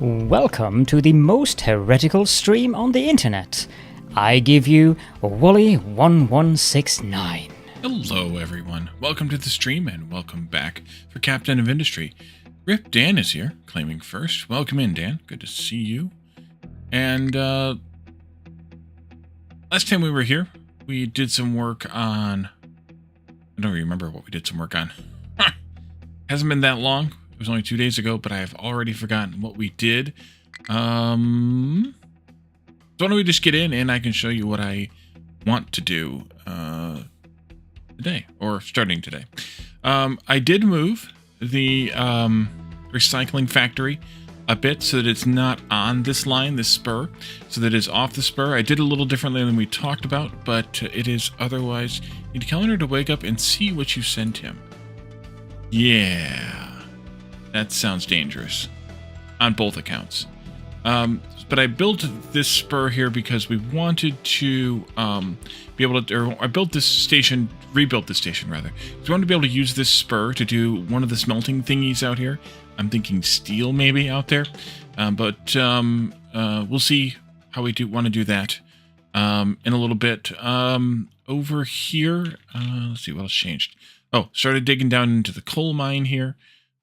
Welcome to the most heretical stream on the internet. I give you Wooly1169. Hello everyone, welcome to the stream and welcome back for Captain of Industry. Rip Dan is here, claiming first. Welcome in, Dan, good to see you. And last time we were here, we did some work on, I don't remember what we did some work on. Hasn't been that long. It was only 2 days ago, but I have already forgotten what we did. So why don't we just get in and I can show you what I want to do today, or starting today. I did move the recycling factory a bit so that it's not on this line, this spur, so that it's off the spur. I did a little differently than we talked about, but it is otherwise. Need Calendar to wake up and see what you sent him. Yeah. That sounds dangerous on both accounts. But I built this spur here because we wanted to be able to, or I built this station, rebuilt this station rather. So we wanted to be able to use this spur to do one of the smelting thingies out here. I'm thinking steel maybe out there. But we'll see how we want to do that in a little bit. Over here, let's see what else changed. Oh, started digging down into the coal mine here.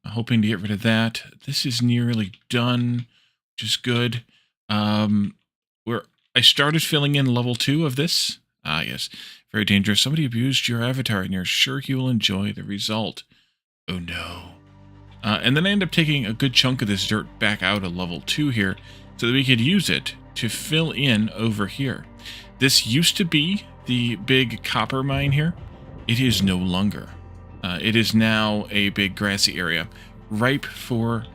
Hoping to get rid of that. This is nearly done, which is good. I started filling in level 2 of this. Ah, yes. Very dangerous. Somebody abused your avatar, and you're sure he will enjoy the result. Oh, no. And then I end up taking a good chunk of this dirt back out of level 2 here, so that we could use it to fill in over here. This used to be the big copper mine here. It is no longer. It is now a big grassy area, ripe for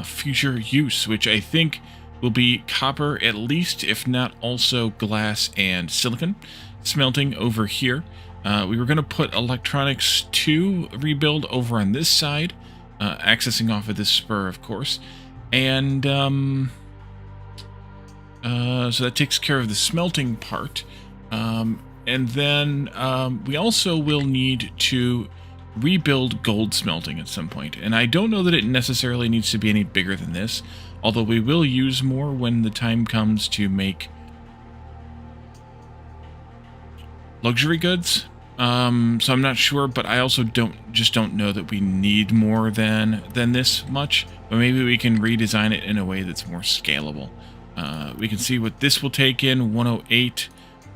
future use, which I think will be copper at least, if not also glass and silicon. Smelting over here. We were going to put electronics 2 rebuild over on this side, accessing off of this spur, of course. And so that takes care of the smelting part. And then we also will need to rebuild gold smelting at some point. And I don't know that it necessarily needs to be any bigger than this, although we will use more when the time comes to make luxury goods. So I'm not sure, but I also don't know that we need more than this much. But maybe we can redesign it in a way that's more scalable. We can see what this will take in, 108.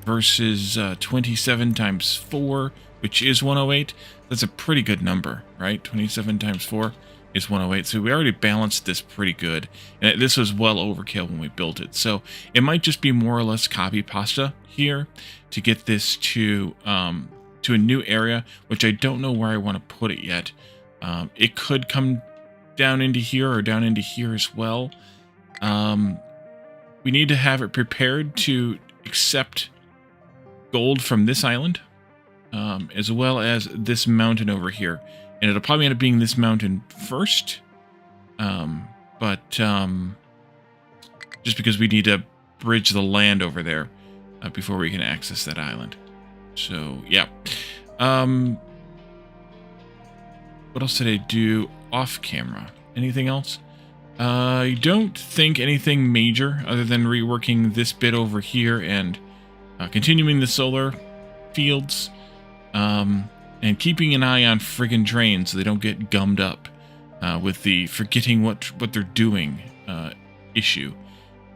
Versus 27 times 4, which is 108. That's a pretty good number, right? 27 times 4 is 108. So we already balanced this pretty good. And this was well overkill when we built it. So it might just be more or less copy pasta here to get this to a new area, which I don't know where I want to put it yet. It could come down into here or down into here as well. We need to have it prepared to accept gold from this island, as well as this mountain over here. And it'll probably end up being this mountain first, but just because we need to bridge the land over there before we can access that island. So, yeah. What else did I do off camera? Anything else? I don't think anything major other than reworking this bit over here and continuing the solar fields, and keeping an eye on friggin' drains so they don't get gummed up with the forgetting what they're doing issue.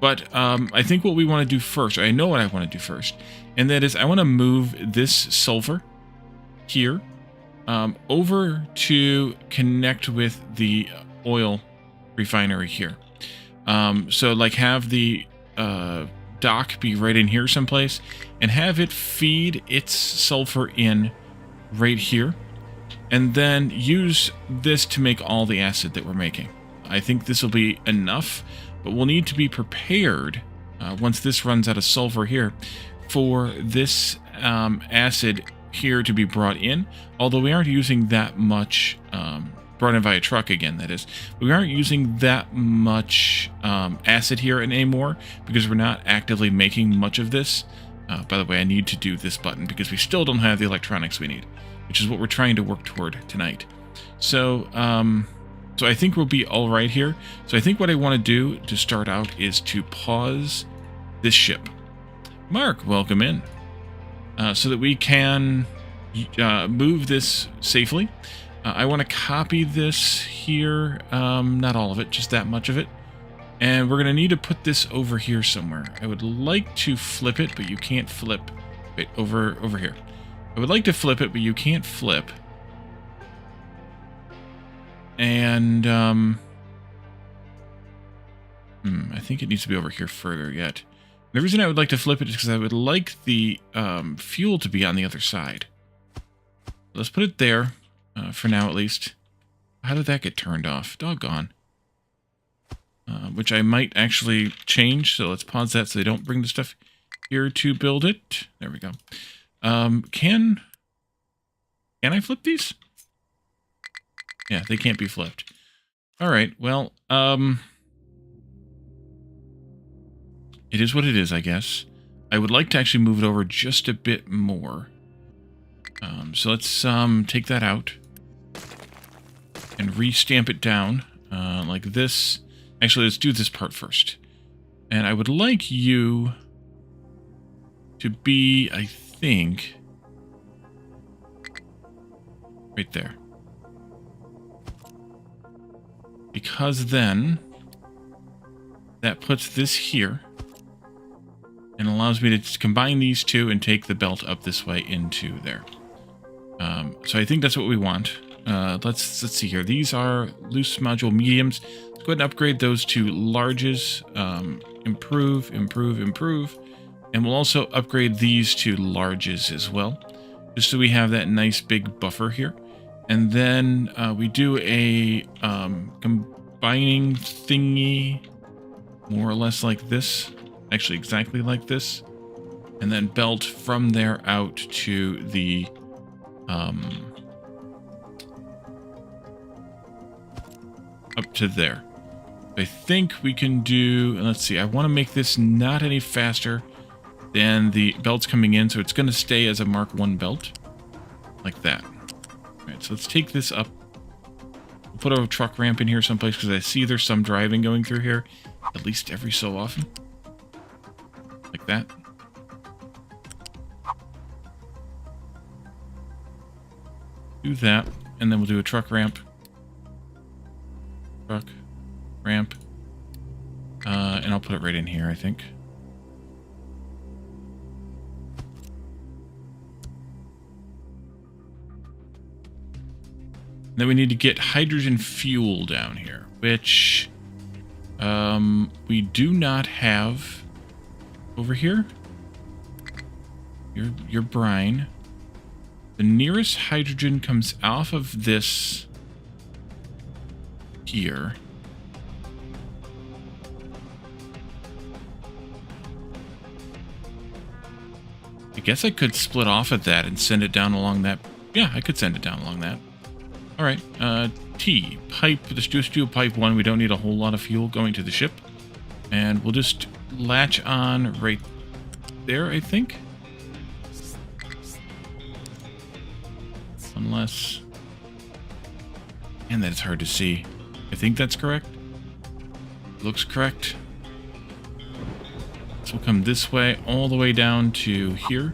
But I think what we want to do first, I know what I want to do first, and that is I want to move this sulfur here over to connect with the oil refinery here. So like have the dock be right in here someplace and have it feed its sulfur in right here, and then use this to make all the acid that we're making. I think this will be enough, but we'll need to be prepared once this runs out of sulfur here for this acid here to be brought in, although we aren't using that much brought in via truck again, that is. We aren't using that much acid here anymore because we're not actively making much of this. By the way, I need to do this button because we still don't have the electronics we need, which is what we're trying to work toward tonight. So, So I think we'll be all right here. So I think what I want to do to start out is to pause this ship. Mark, welcome in. So that we can move this safely. I want to copy this here. Not all of it, just that much of it. And we're going to need to put this over here somewhere. I would like to flip it, but you can't flip. Wait, over here. I would like to flip it, but you can't flip. And, I think it needs to be over here further yet. The reason I would like to flip it is because I would like the fuel to be on the other side. Let's put it there, for now at least. How did that get turned off? Doggone. Which I might actually change, so let's pause that so they don't bring the stuff here to build it. There we go. Can I flip these? Yeah, they can't be flipped. All right, well, it is what it is, I guess. I would like to actually move it over just a bit more. So let's take that out and re-stamp it down like this. Actually, let's do this part first. And I would like you to be, I think, right there. Because then that puts this here and allows me to combine these two and take the belt up this way into there. So I think that's what we want. Let's see here. These are loose module mediums. Let's go ahead and upgrade those to larges. Improve. And we'll also upgrade these to larges as well, just so we have that nice big buffer here. And then we do a combining thingy, more or less like this. Actually, exactly like this. And then belt from there out to the up to there. I think we can do, let's see, I want to make this not any faster than the belts coming in, so it's going to stay as a Mark 1 belt, like that. All right, so let's take this up. We'll put a truck ramp in here someplace, because I see there's some driving going through here, at least every so often. Like that. Do that, and then we'll do a truck ramp. Truck ramp. And I'll put it right in here, I think. Then we need to get hydrogen fuel down here, which we do not have over here. Your brine. The nearest hydrogen comes off of this here. I guess I could split off at that and send it down along that. Yeah, I could send it down along that. All right, T, pipe, let's just do pipe 1. We don't need a whole lot of fuel going to the ship. And we'll just latch on right there, I think. Unless... And that is hard to see. I think that's correct. Looks correct. So we'll come this way, all the way down to here.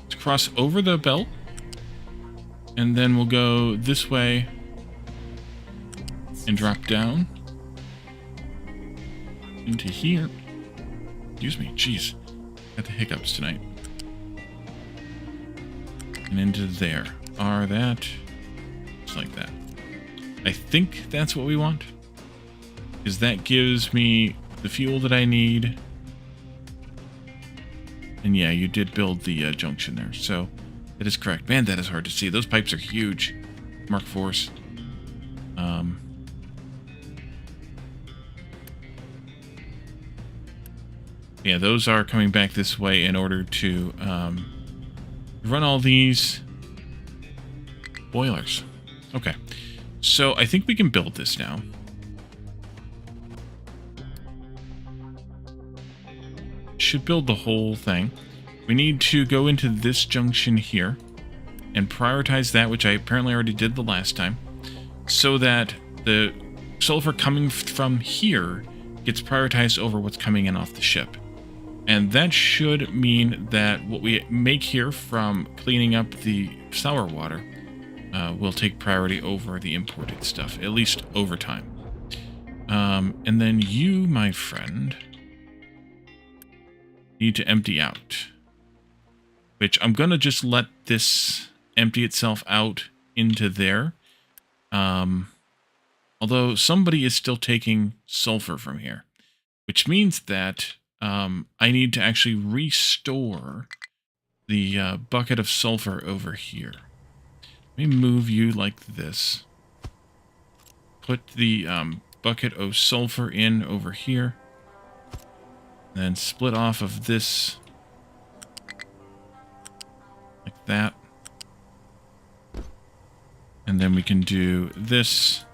Let's cross over the belt. And then we'll go this way and drop down into here. Excuse me, jeez. Got the hiccups tonight. And into there. Are that just like that. I think that's what we want. Because that gives me the fuel that I need. And yeah, you did build the junction there. So that is correct. Man, that is hard to see. Those pipes are huge. Mark IVs. Yeah, those are coming back this way in order to run all these boilers. Okay, so I think we can build this now. Should build the whole thing. We need to go into this junction here. and prioritize that, which I apparently already did the last time, so that the sulfur coming from here gets prioritized over what's coming in off the ship. And that should mean that what we make here from cleaning up the sour water will take priority over the imported stuff, at least over time. And then you, my friend, need to empty out. Which I'm going to just let this empty itself out into there. Although somebody is still taking sulfur from here. Which means that I need to actually restore the bucket of sulfur over here. Let me move you like this. Put the bucket of sulfur in over here. Then split off of this like that. And then we can do this.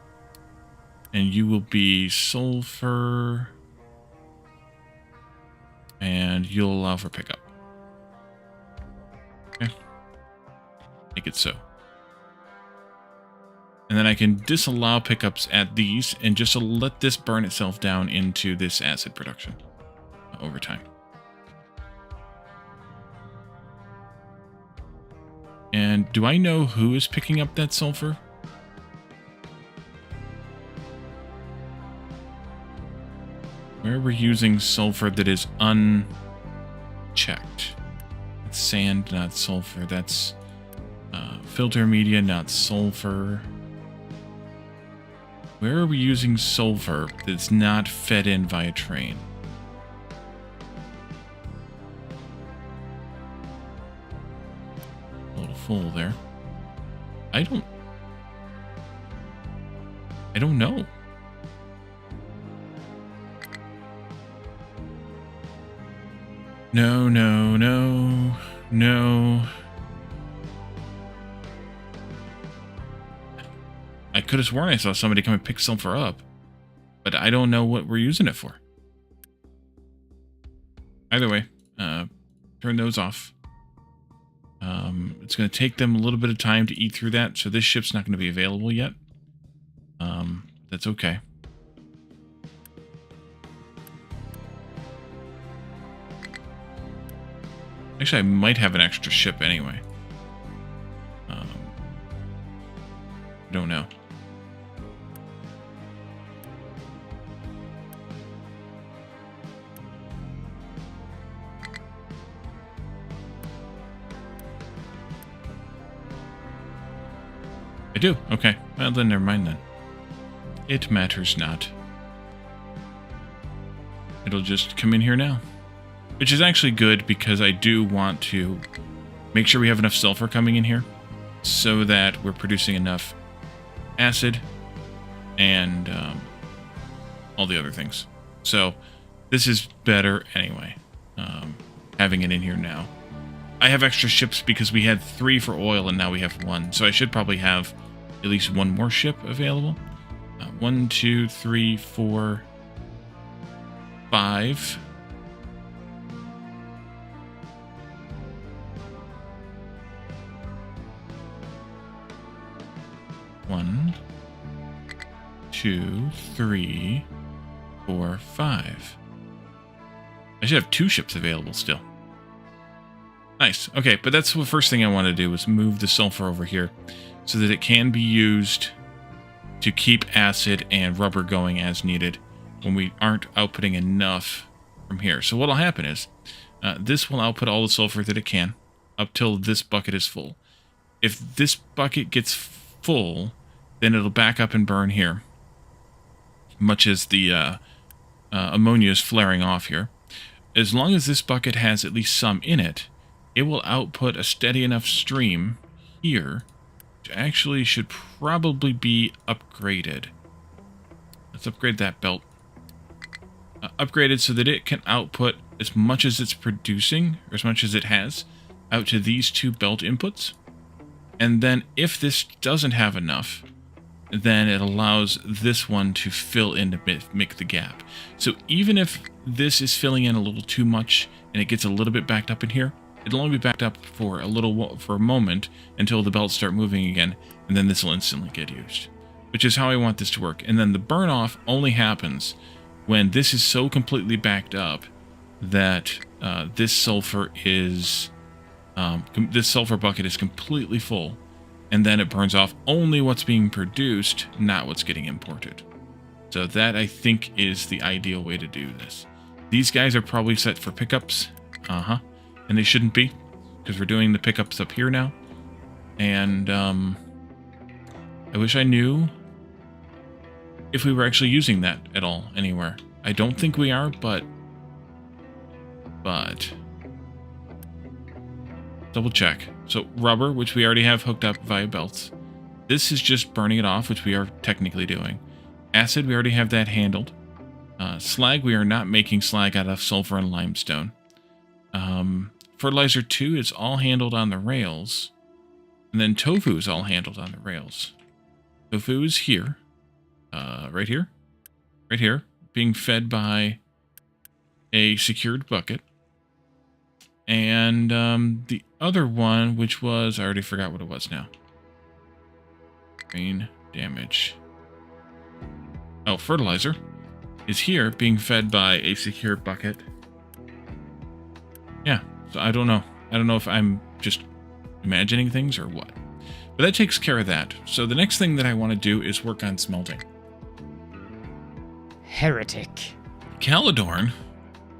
And you will be sulfur. And you'll allow for pickup. Okay. Make it so. And then I can disallow pickups at these and just let this burn itself down into this acid production over time. And do I know who is picking up that sulfur? Where we're using sulfur that is unchecked. That's sand, not sulfur. That's filter media, not sulfur. Where are we using sulfur that's not fed in via train? A little full there. I don't know. No, no, no, no. I could have sworn I saw somebody come and pick sulfur up, but I don't know what we're using it for. Either way, turn those off. It's going to take them a little bit of time to eat through that, so this ship's not going to be available yet. That's okay. Actually, I might have an extra ship anyway. Don't know. I do? Okay. Well, then never mind then. It matters not. It'll just come in here now. Which is actually good because I do want to make sure we have enough sulfur coming in here so that we're producing enough acid and all the other things. So this is better anyway, having it in here now. I have extra ships because we had 3 for oil and now we have 1. So I should probably have at least 1 more ship available. 1, 2, 3, 4, 5. One, 2, 3, 4, 5. I should have 2 ships available still. Nice. Okay, but that's the first thing I want to do is move the sulfur over here so that it can be used to keep acid and rubber going as needed when we aren't outputting enough from here. So what'll happen is this will output all the sulfur that it can up till this bucket is full. If this bucket gets full, then it'll back up and burn here, much as the ammonia is flaring off here. As long as this bucket has at least some in it, it will output a steady enough stream here, which actually should probably be upgraded. Let's upgrade that belt. Upgraded so that it can output as much as it's producing, or as much as it has, out to these 2 belt inputs. And then if this doesn't have enough, then it allows this one to fill in to make the gap. So even if this is filling in a little too much and it gets a little bit backed up in here, It'll only be backed up for a moment until the belts start moving again, and then this will instantly get used, which is how I want this to work. And then the burn off only happens when this is so completely backed up that this sulfur bucket is completely full, and then it burns off only what's being produced, not what's getting imported. So that, I think, is the ideal way to do this. These guys are probably set for pickups. And they shouldn't be, because we're doing the pickups up here now. And I wish I knew if we were actually using that at all anywhere. I don't think we are, but double check. So rubber, which we already have hooked up via belts. This is just burning it off, which we are technically doing. Acid, we already have that handled. Slag, we are not making slag out of sulfur and limestone. Fertilizer 2 is all handled on the rails. And then tofu is all handled on the rails. Tofu is here. Right here. Right here. Being fed by a secured bucket. And the other one, which was... I already forgot what it was now. Grain damage. Oh, fertilizer is here being fed by a secure bucket. Yeah, so I don't know. I don't know if I'm just imagining things or what. But that takes care of that. So the next thing that I want to do is work on smelting. Heretic. Caladorn,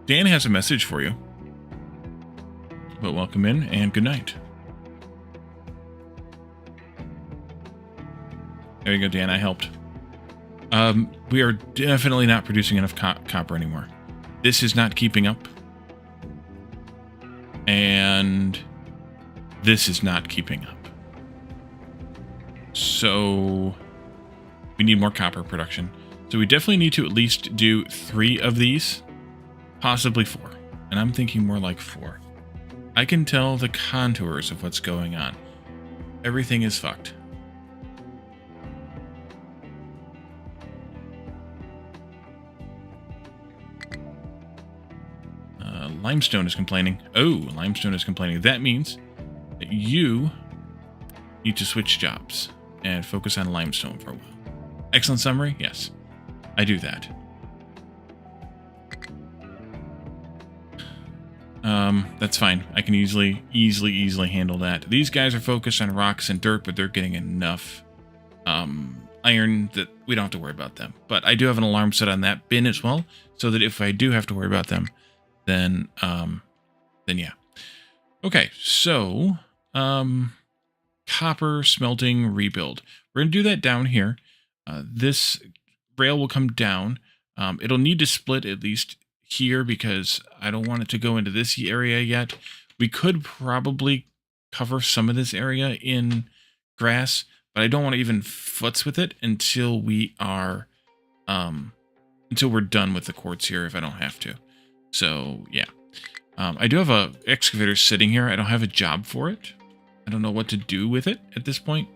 Dan has a message for you. But welcome in and good night. There you go, Dan. I helped. We are definitely not producing enough copper anymore. This is not keeping up. And this is not keeping up. So we need more copper production. So we definitely need to at least do 3 of these, possibly 4. And I'm thinking more like 4. I can tell the contours of what's going on. Everything is fucked. Limestone is complaining. Oh, Limestone is complaining. That means that you need to switch jobs and focus on Limestone for a while. Excellent summary? Yes. I do that. That's fine. I can easily handle that. These guys are focused on rocks and dirt, but they're getting enough iron that we don't have to worry about them. But I do have an alarm set on that bin as well, so that if I do have to worry about them, then yeah. Okay, so copper smelting rebuild. We're gonna do that down here. This rail will come down. It'll need to split at least here because I don't want it to go into this area yet. We could probably cover some of this area in grass, but I don't want to even futz with it until we are until we're done with the quartz here if I don't have to. So yeah, I do have a excavator sitting here. I don't have a job for it. I don't know what to do with it at this point,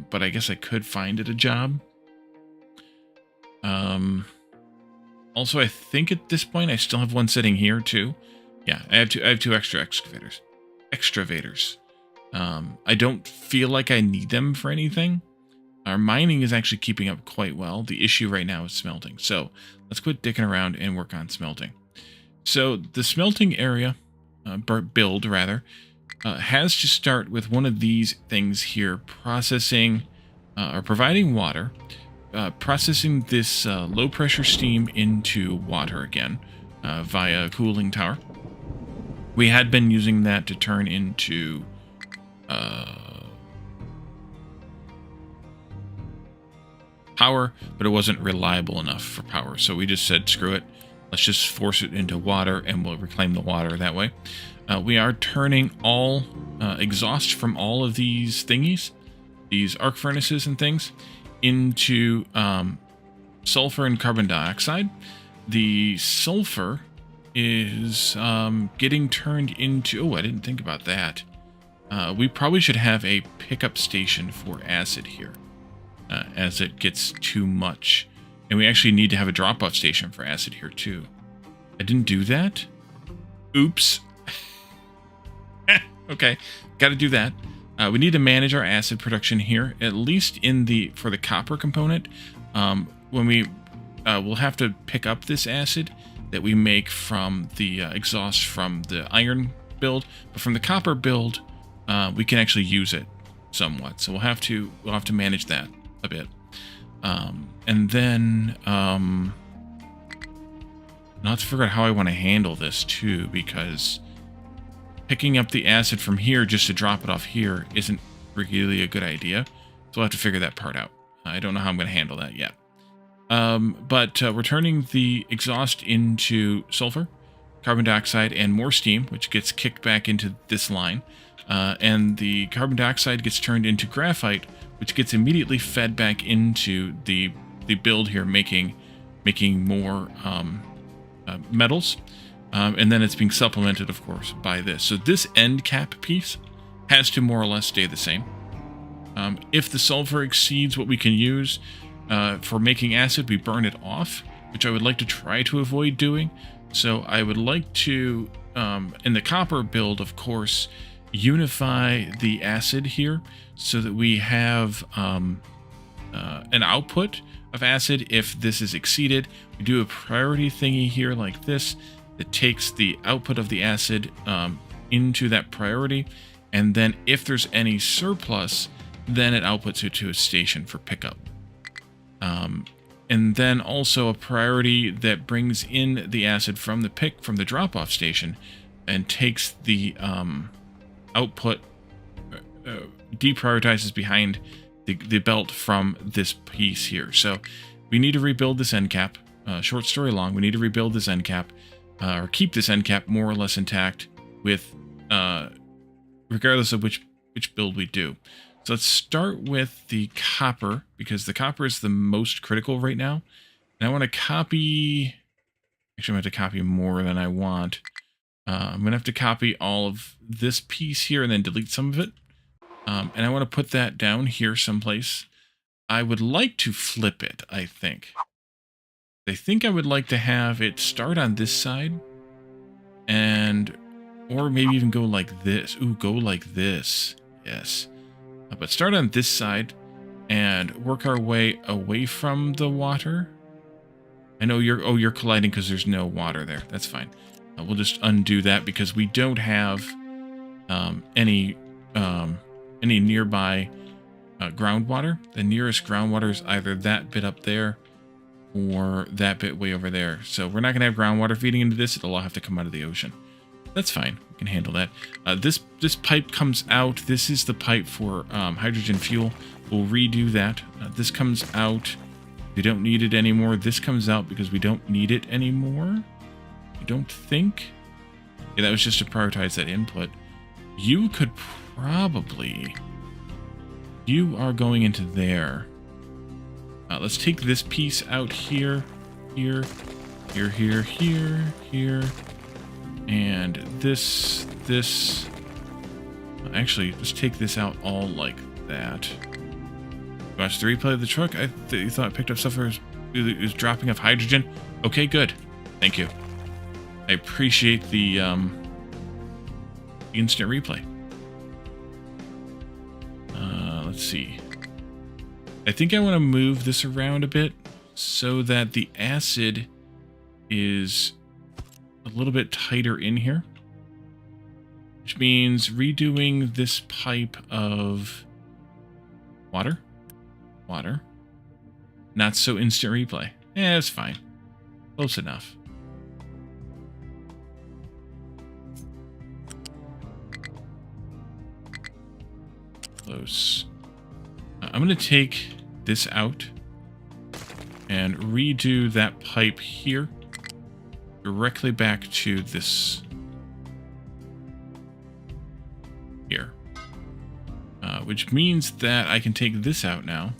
but I guess I could find it a job. Also, I think at this point I still have one sitting here too. Yeah, I have two extra excavators. I don't feel like I need them for anything. Our mining is actually keeping up quite well. The issue right now is smelting. So let's quit dicking around and work on smelting. So the smelting area, build rather, has to start with one of these things here, processing or providing water, processing this low pressure steam into water again via a cooling tower. We had been using that to turn into power, but it wasn't reliable enough for power. So we just said, screw it. Let's just force it into water and we'll reclaim the water that way. We are turning all exhaust from all of these thingies, these arc furnaces and things, into sulfur and carbon dioxide. The sulfur is getting turned into... Oh, I didn't think about that. We probably should have a pickup station for acid here as it gets too much. And we actually need to have a drop-off station for acid here too. I didn't do that? Oops. Okay, got to do that. We need to manage our acid production here, at least for the copper component. When we'll have to pick up this acid that we make from the exhaust from the iron build, but from the copper build, we can actually use it somewhat. So we'll have to manage that a bit, and then I'll have to figure out how I want to handle this too, because picking up the acid from here just to drop it off here isn't really a good idea. So we'll have to figure that part out. I don't know how I'm going to handle that yet. But we're turning the exhaust into sulfur, carbon dioxide, and more steam, which gets kicked back into this line. And the carbon dioxide gets turned into graphite, which gets immediately fed back into the build here, making more metals. And then it's being supplemented, of course, by this. So this end cap piece has to more or less stay the same. If the sulfur exceeds what we can use for making acid, we burn it off, which I would like to try to avoid doing. So I would like to, in the copper build, of course, unify the acid here so that we have an output of acid. If this is exceeded, we do a priority thingy here like this that takes the output of the acid into that priority, and then if there's any surplus, then it outputs it to a station for pickup. And then also a priority that brings in the acid from the drop-off station and takes the output, deprioritizes behind the belt from this piece here. So we need to rebuild this end cap. Short story long, we need to rebuild this end cap, or keep this end cap more or less intact with, regardless of which build we do. So let's start with the copper, because the copper is the most critical right now. And I want to copy... Actually, I'm going to have to copy more than I want. I'm going to have to copy all of this piece here and then delete some of it. And I want to put that down here someplace. I would like to flip it, I think. I think I would like to have it start on this side. Or maybe even go like this. Ooh, go like this. Yes. But start on this side and work our way away from the water. I know you're colliding because there's no water there. That's fine. We'll just undo that because we don't have any nearby groundwater. The nearest groundwater is either that bit up there or that bit way over there. So we're not going to have groundwater feeding into this. It'll all have to come out of the ocean. That's fine. We can handle that. This pipe comes out. This is the pipe for hydrogen fuel. We'll redo that. This comes out. We don't need it anymore. This comes out because we don't need it anymore. I don't think. Yeah, that was just to prioritize that input. You could probably... You are going into there. Let's take this piece out here. Here. And this... Actually, let's take this out all like that. Watch the replay of the truck. You thought it picked up stuff it was dropping off hydrogen. Okay, good. Thank you. I appreciate the instant replay. Let's see. I think I want to move this around a bit so that the acid is a little bit tighter in here, which means redoing this pipe of water. Not so instant replay. Yeah, it's fine. Close enough. Close. I'm going to take this out and redo that pipe here directly back to this here. Which means that I can take this out now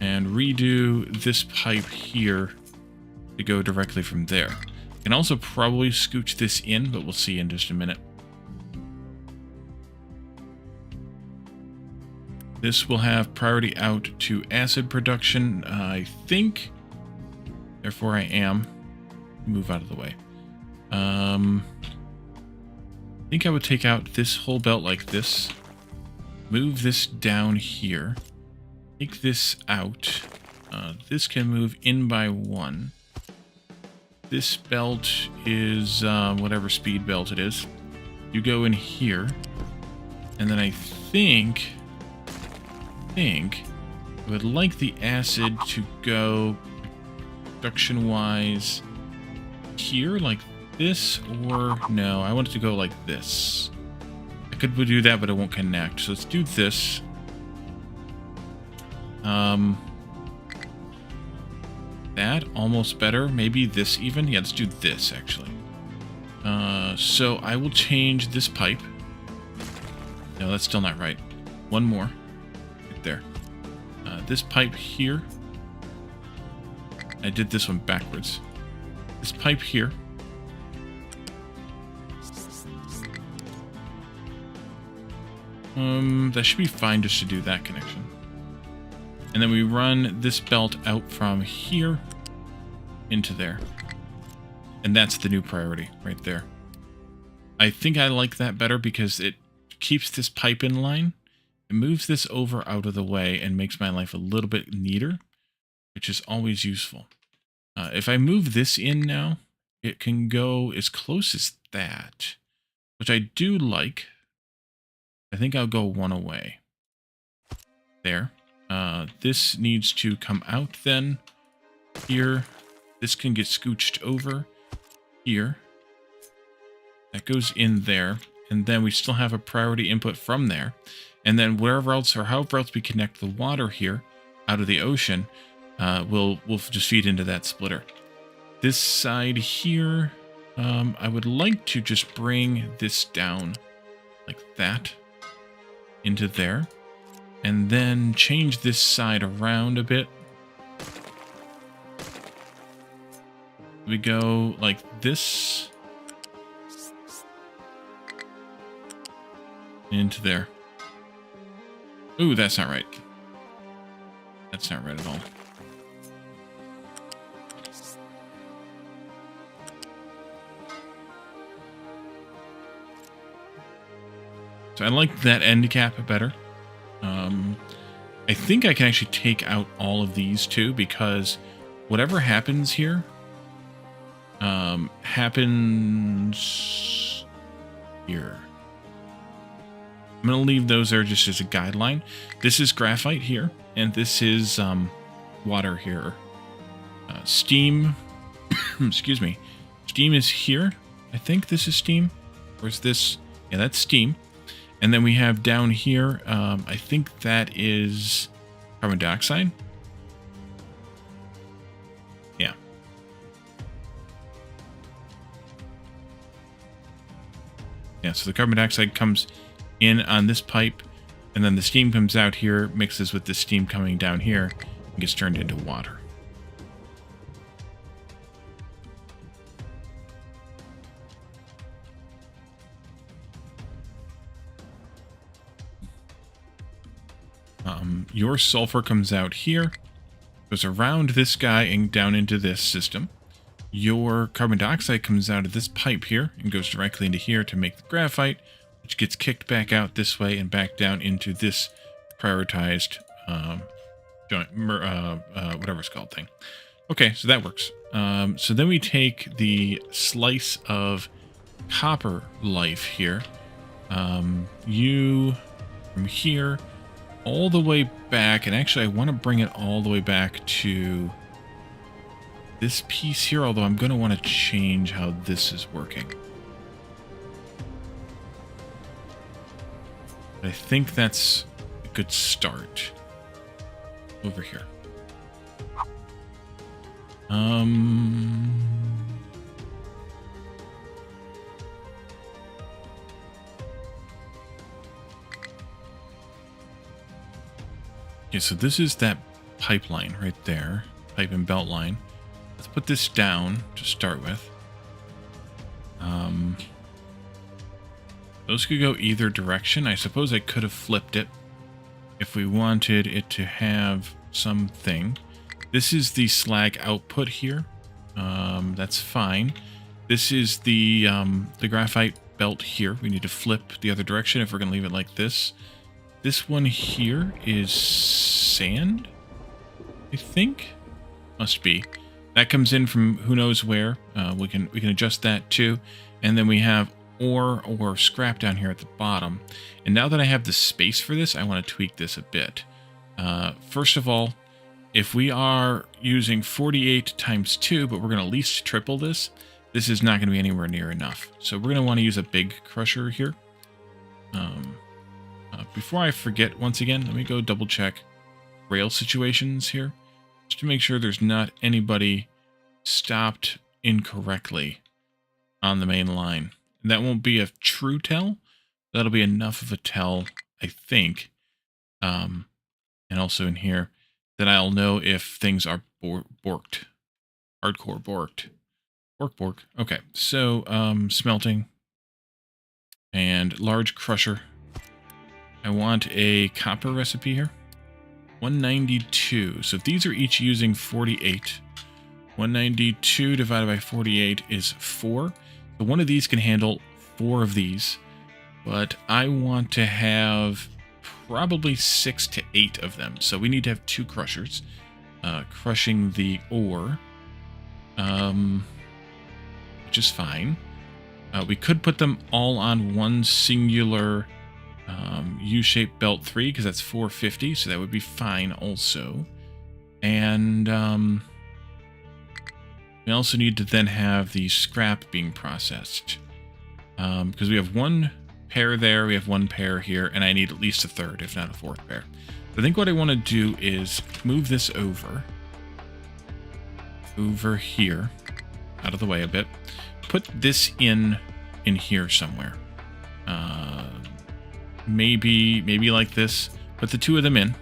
and redo this pipe here to go directly from there. I can also probably scooch this in, but we'll see in just a minute. This will have priority out to acid production, I think. Therefore, I am. Move out of the way. think I would take out this whole belt like this. Move this down here. Take this out. This can move in by 1. This belt is whatever speed belt it is. You go in here. And then I think I would like the acid to go production-wise here, like this, or no, I want it to go like this. I could do that, but it won't connect. So let's do this. That, almost better. Maybe this even. Yeah, let's do this, actually. So I will change this pipe. No, that's still not right. One more. Right there. This pipe here. I did this one backwards. This pipe here. That should be fine just to do that connection. And then we run this belt out from here into there. And that's the new priority right there. I think I like that better because it keeps this pipe in line. It moves this over out of the way and makes my life a little bit neater, which is always useful. If I move this in now, it can go as close as that, which I do like. I think I'll go one away. There. This needs to come out then. Here. This can get scooched over. Here. That goes in there. And then we still have a priority input from there. And then wherever else or however else we connect the water here out of the ocean, we'll just feed into that splitter. This side here, I would like to just bring this down like that into there. And then change this side around a bit. We go like this. Into there. Ooh, that's not right. That's not right at all. So I like that end cap better. I think I can actually take out all of these too, because whatever happens here happens here. I'm going to leave those there just as a guideline. This is graphite here, and this is water here. Steam, excuse me. Steam is here. I think this is steam. Or is this? Yeah, that's steam. And then we have down here, I think that is carbon dioxide. Yeah. Yeah, so the carbon dioxide comes in on this pipe, and then the steam comes out here, mixes with the steam coming down here, and gets turned into water. Your sulfur comes out here, goes around this guy and down into this system. Your carbon dioxide comes out of this pipe here and goes directly into here to make the graphite, which gets kicked back out this way and back down into this prioritized whatever it's called thing. Okay, so that works. So then we take the slice of copper life here. You from here all the way back, and actually I want to bring it all the way back to this piece here, although I'm going to want to change how this is working. I think that's a good start over here. Okay, so this is that pipeline right there, pipe and belt line. Let's put this down to start with. Those could go either direction. I suppose I could have flipped it if we wanted it to have something. This is the slag output here. That's fine. This is the graphite belt here. We need to flip the other direction if we're going to leave it like this. This one here is sand, I think. Must be. That comes in from who knows where. We can adjust that too. And then we have ore or scrap down here at the bottom. And now that I have the space for this, I want to tweak this a bit. First of all, if we are using 48 times 2, but we're going to at least triple this, this is not going to be anywhere near enough. So we're going to want to use a big crusher here. Before I forget, once again, let me go double check rail situations here, just to make sure there's not anybody stopped incorrectly on the main line. And that won't be a true tell. That'll be enough of a tell, I think. And also in here, that I'll know if things are borked. Hardcore borked. Bork. Okay, so smelting and large crusher. I want a copper recipe here. 192. So if these are each using 48, 192 divided by 48 is 4. So one of these can handle 4 of these, but I want to have probably 6 to 8 of them. So we need to have 2 crushers crushing the ore, which is fine. We could put them all on one singular U-shaped belt 3 because that's 450, so that would be fine also. And we also need to then have the scrap being processed because we have 1 pair there, we have 1 pair here, and I need at least a 3rd, if not a 4th pair. So I think what I want to do is move this over here, out of the way a bit. Put this in here somewhere. Maybe like this. Put the 2 of them in,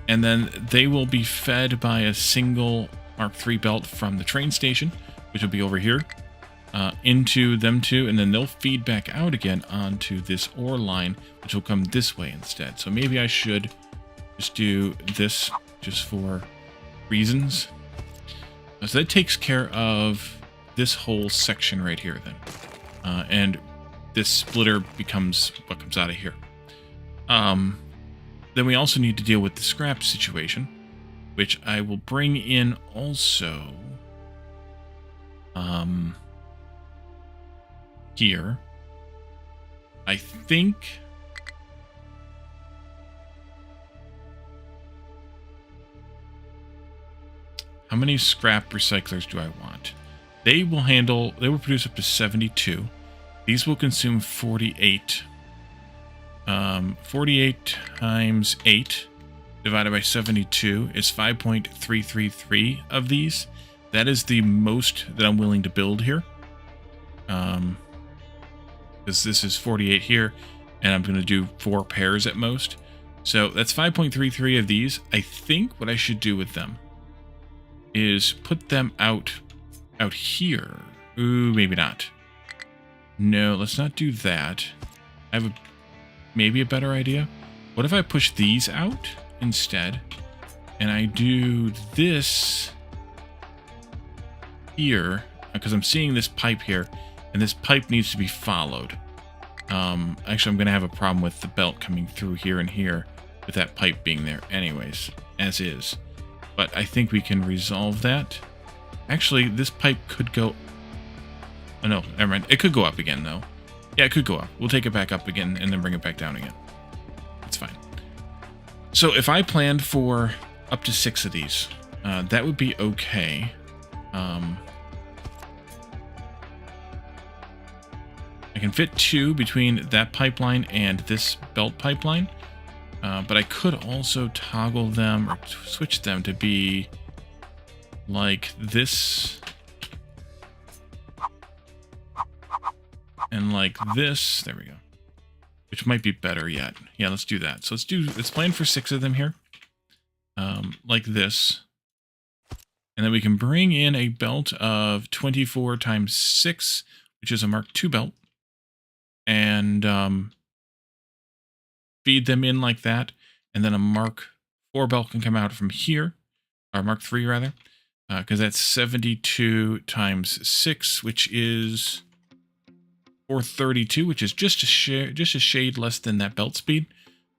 and then they will be fed by a single Mark III belt from the train station, which will be over here, into them 2, and then they'll feed back out again onto this ore line, which will come this way instead. So maybe I should just do this just for reasons. So that takes care of this whole section right here then. And this splitter becomes what comes out of here. Then we also need to deal with the scrap situation, which I will bring in also here. I think how many scrap recyclers do I want? They will produce up to 72. These will consume 48. 48 times 8 divided by 72 is 5.333 of these. That is the most that I'm willing to build here. Because this is 48 here, and I'm going to do 4 pairs at most. So that's 5.33 of these. I think what I should do with them is put them out here. Ooh, maybe not. No, let's not do that. I have maybe a better idea. What if I push these out instead, and I do this here, because I'm seeing this pipe here, and this pipe needs to be followed. Actually, I'm going to have a problem with the belt coming through here and here with that pipe being there anyways, as is. But I think we can resolve that. Actually, this pipe could go... Oh, no, never mind. It could go up again, though. Yeah, it could go up. We'll take it back up again and then bring it back down again. It's fine. So if I planned for up to 6 of these, that would be okay. I can fit 2 between that pipeline and this belt pipeline, but I could also toggle them or switch them to be like this and like this. There we go. Which might be better yet. Yeah, let's do that. So let's plan for 6 of them here, like this. And then we can bring in a belt of 24 times 6, which is a Mark II belt, and feed them in like that. And then a Mark IV belt can come out from here, or Mark III rather, because that's 72 times 6, which is 432, which is just a shade less than that belt speed.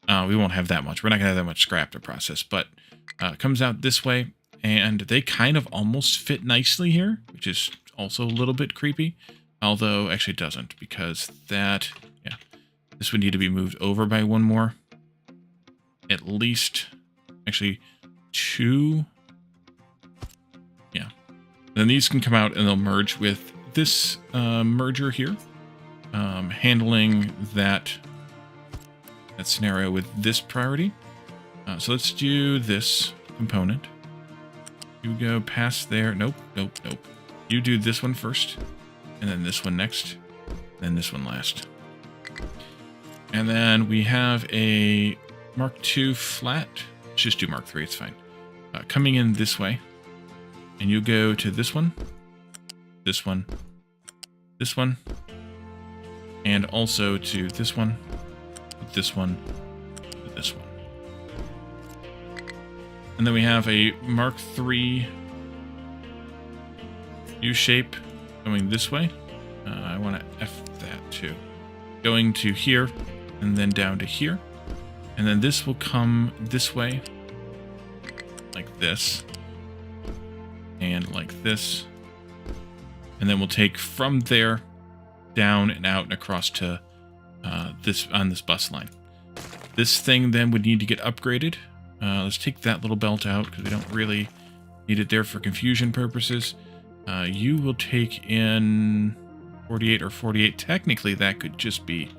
We won't have that much. We're not going to have that much scrap to process, but it comes out this way, and they kind of almost fit nicely here, which is also a little bit creepy, although actually it doesn't, because that, yeah, this would need to be moved over by one more. At least, actually, 2. Yeah. Then these can come out and they'll merge with this merger here, handling that scenario with this priority. So let's do this component. You go past there. Nope. You do this one first, and then this one next, then this one last. And then we have a Mark II flat. Let's just do Mark III, it's fine. Coming in this way. And you go to this one, this one, this one, and also to this one, this one, this one. And then we have a Mark III U-shape going this way. I want to F that too. Going to here, and then down to here. And then this will come this way, like this, and like this. And then we'll take from there down and out and across to this on this bus line. This thing then would need to get upgraded. Let's take that little belt out because we don't really need it there for confusion purposes. You will take in 48 or 48. Technically, that could just be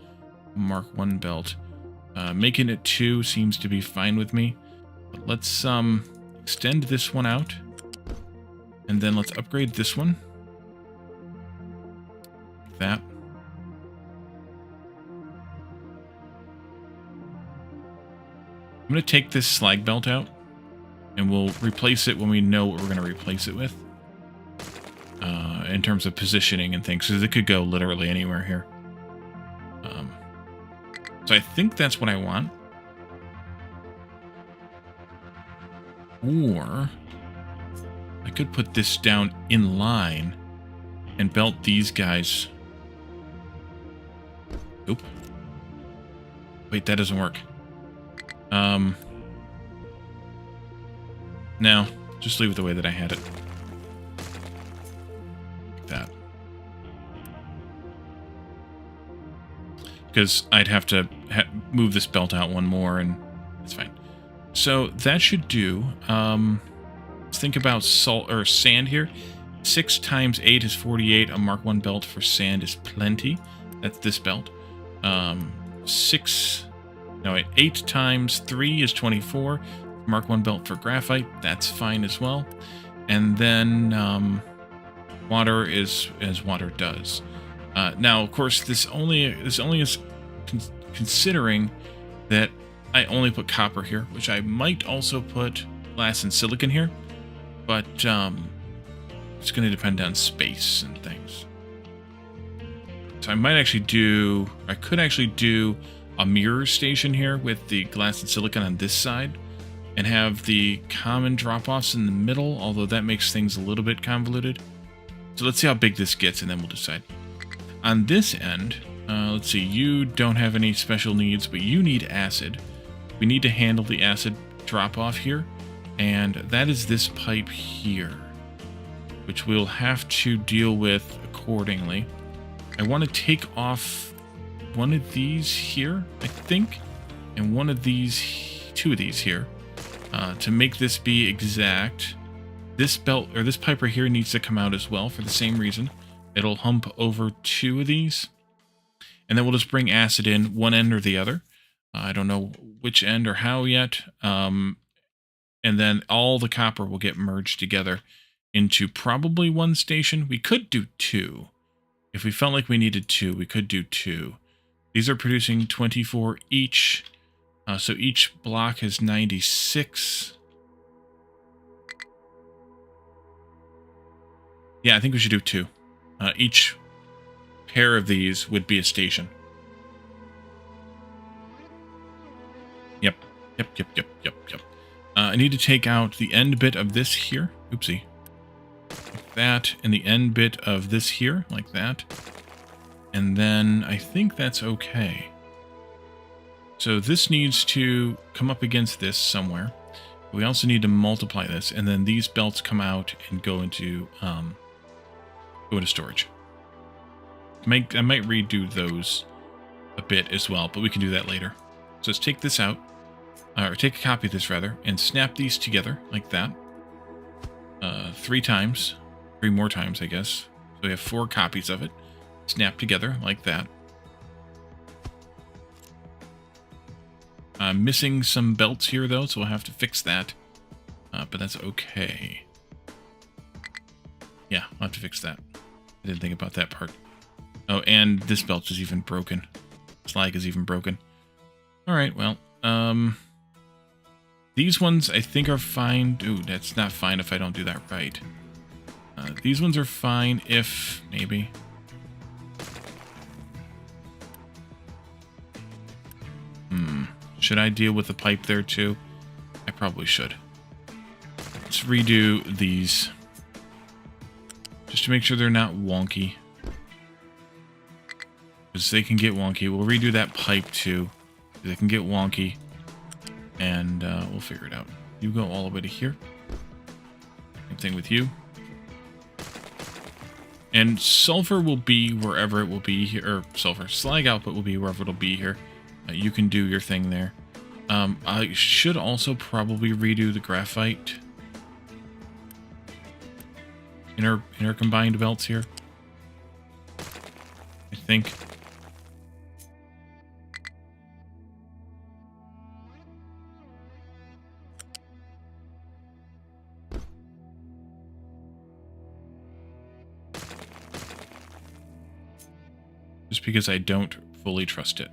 Mark I belt. Making it 2 seems to be fine with me. But let's extend this one out. And then let's upgrade this one. Like that. I'm going to take this slag belt out, and we'll replace it when we know what we're going to replace it with. In terms of positioning and things, because it could go literally anywhere here. So I think that's what I want. Or I could put this down in line and belt these guys. Oop. Wait, that doesn't work. No, just leave it the way that I had it. Like that. Because I'd have to move this belt out one more, and it's fine. So that should do. Let's think about salt or sand here. 6 times 8 is 48. A Mark I belt for sand is plenty. That's this belt. 8 times 3 is 24. Mark I belt for graphite. That's fine as well. And then water is as water does. Now, of course, this only is considering that I only put copper here, which I might also put glass and silicon here, but it's going to depend on space and things. So I could actually do a mirror station here with the glass and silicon on this side, and have the common drop-offs in the middle, although that makes things a little bit convoluted. So let's see how big this gets, and then we'll decide. On this end, let's see, you don't have any special needs, but you need acid. We need to handle the acid drop-off here, and that is this pipe here, which we'll have to deal with accordingly. I want to take off one of these here, I think, and one of these, 2 of these here, to make this be exact. This belt, or this pipe right here, needs to come out as well for the same reason. It'll hump over 2 of these, and then we'll just bring acid in one end or the other. I don't know which end or how yet. And then all the copper will get merged together into probably 1 station. We could do 2. If we felt like we needed 2, we could do 2. These are producing 24 each. So each block has 96. Yeah, I think we should do 2. Each pair of these would be a station. Yep. I need to take out the end bit of this here. Oopsie. Like that, and the end bit of this here, like that. And then I think that's okay. So this needs to come up against this somewhere. We also need to multiply this, and then these belts come out and go into storage. I might redo those a bit as well, but we can do that later. So let's take this out, or take a copy of this rather, and snap these together like that. 3 times, 3 more times, I guess. So we have 4 copies of it. Snap together like that. I'm missing some belts here though, so we'll have to fix that. But that's okay. Yeah, I'll have to fix that. I didn't think about that part. Oh, and this belt is even broken. Slag is even broken. Alright, well, these ones I think are fine. Ooh, that's not fine if I don't do that right. These ones are fine if, maybe. Should I deal with the pipe there too? I probably should. Let's redo these. Just to make sure they're not wonky. Because they can get wonky. We'll redo that pipe too. They can get wonky. And we'll figure it out. You go all the way to here. Same thing with you. And sulfur will be wherever it will be here. Or sulfur. Slag output will be wherever it'll be here. You can do your thing there. I should also probably redo the graphite inner combined belts here. I think. Just because I don't fully trust it.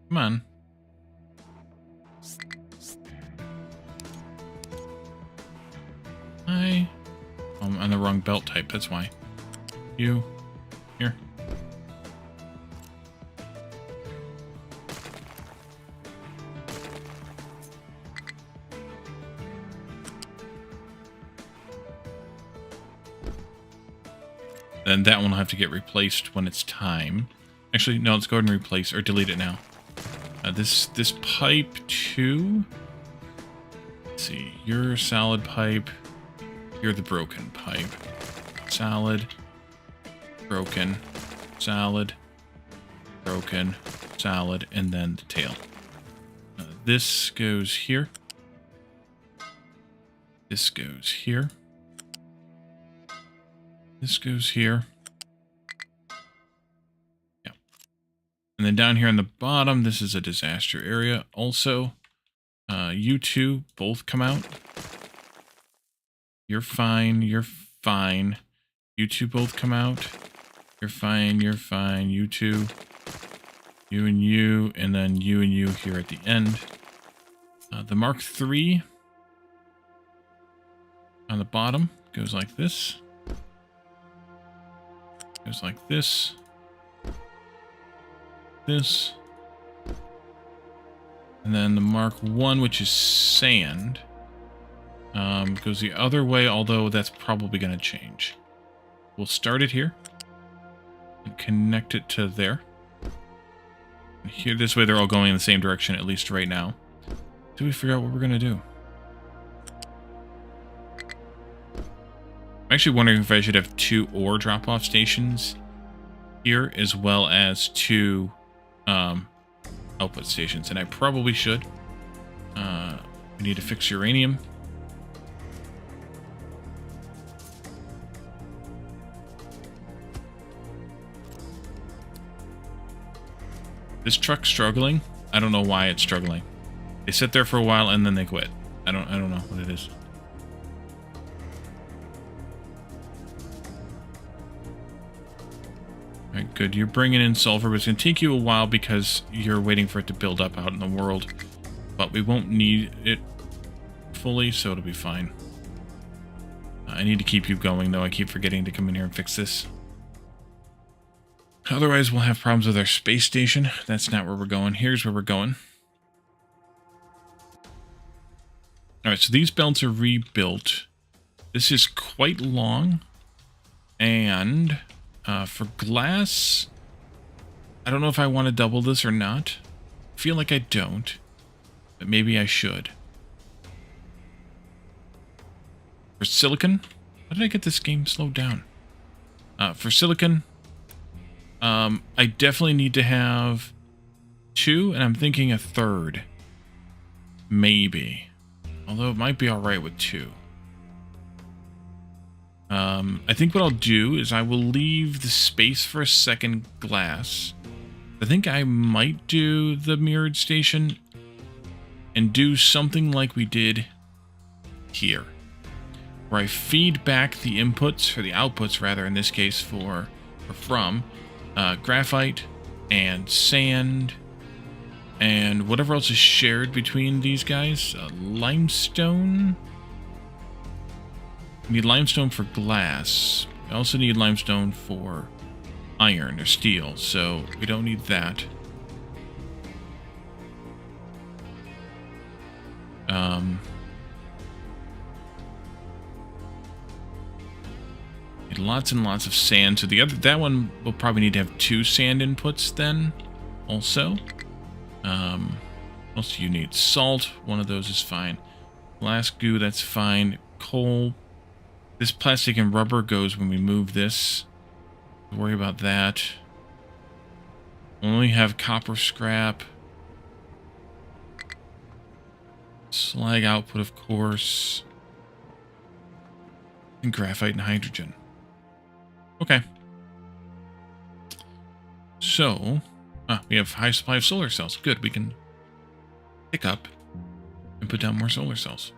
Come on. I'm on the wrong belt type, that's why. You. Here. Then that one will have to get replaced when it's time. Actually, no, let's go ahead and replace or delete it now. This pipe too. Let's see, you're solid pipe. You're the broken pipe. Solid. Broken. Solid. Broken. Solid. And then the tail. This goes here. This goes here. This goes here. Yeah. And then down here on the bottom, this is a disaster area. Also, you two both come out. You're fine. You're fine. You two both come out. You're fine. You're fine. You two. You and you. And then you and you here at the end. The Mark III on the bottom goes like this. Goes like this. This. And then the Mark I, which is sand, goes the other way, although that's probably going to change. We'll start it here and connect it to there. And here, this way they're all going in the same direction, at least right now. Do we figure out what we're going to do? I'm actually wondering if I should have 2 ore drop-off stations here, as well as 2 output stations, and I probably should. We need to fix uranium. This truck's struggling. I don't know why it's struggling. They sit there for a while and then they quit. I don't know what it is. Alright, good. You're bringing in sulfur, but it's going to take you a while because you're waiting for it to build up out in the world. But we won't need it fully, so it'll be fine. I need to keep you going, though. I keep forgetting to come in here and fix this. Otherwise, we'll have problems with our space station. That's not where we're going. Here's where we're going. Alright, so these belts are rebuilt. This is quite long. And For glass, I don't know if I want to double this or not. I feel like I don't, but maybe I should. For silicon, how did I get this game slowed down? For silicon, I definitely need to have 2, and I'm thinking a third. Maybe. Although it might be alright with 2. I think what I'll do is I will leave the space for a second glass. I think I might do the mirrored station and do something like we did here, where I feed back the inputs, or the outputs rather, in this case from graphite and sand and whatever else is shared between these guys. Limestone. We need limestone for glass. I also need limestone for iron or steel, so we don't need that. Need lots and lots of sand. So that one will probably need to have 2 sand inputs then, also. What else do you need? Salt. One of those is fine. Glass goo. That's fine. Coal. This plastic and rubber goes when we move this. Don't worry about that. We'll only have copper scrap. Slag output, of course. And graphite and hydrogen. Okay. So, we have high supply of solar cells. Good, we can pick up and put down more solar cells.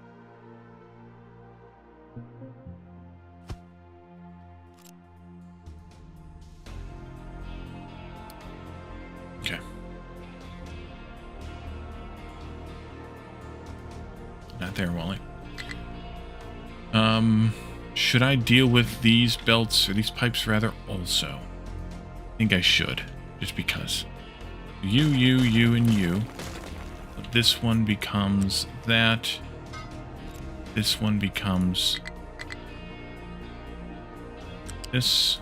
Okay. Not there, Wally. Should I deal with these belts, or these pipes rather, also? I think I should, just because. You, and you. This one becomes that. This one becomes this.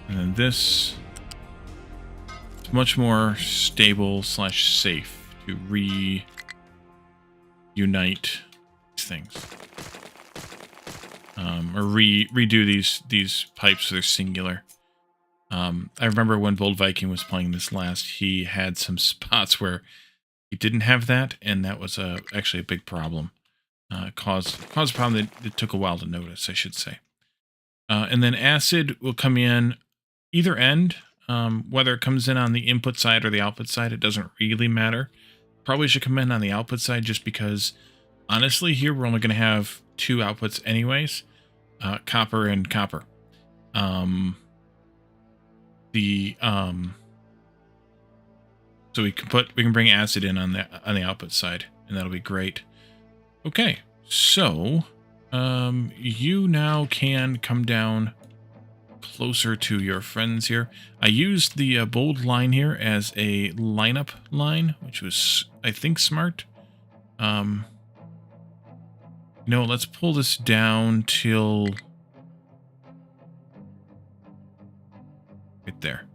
And then this. It's much more stable / safe to reunite these things. Or redo these pipes so they're singular. I remember when Bold Viking was playing this last, he had some spots where he didn't have that, and that was actually a big problem. Caused a problem that took a while to notice, I should say. And then acid will come in either end. Whether it comes in on the input side or the output side, it doesn't really matter. Probably should come in on the output side just because, honestly, here we're only going to have 2 outputs anyways. Copper and copper. So we can bring acid in on the output side, and that'll be great. Okay, so you now can come down closer to your friends here. I used the bold line here as a lineup line, which was, I think, smart. Let's pull this down till right there.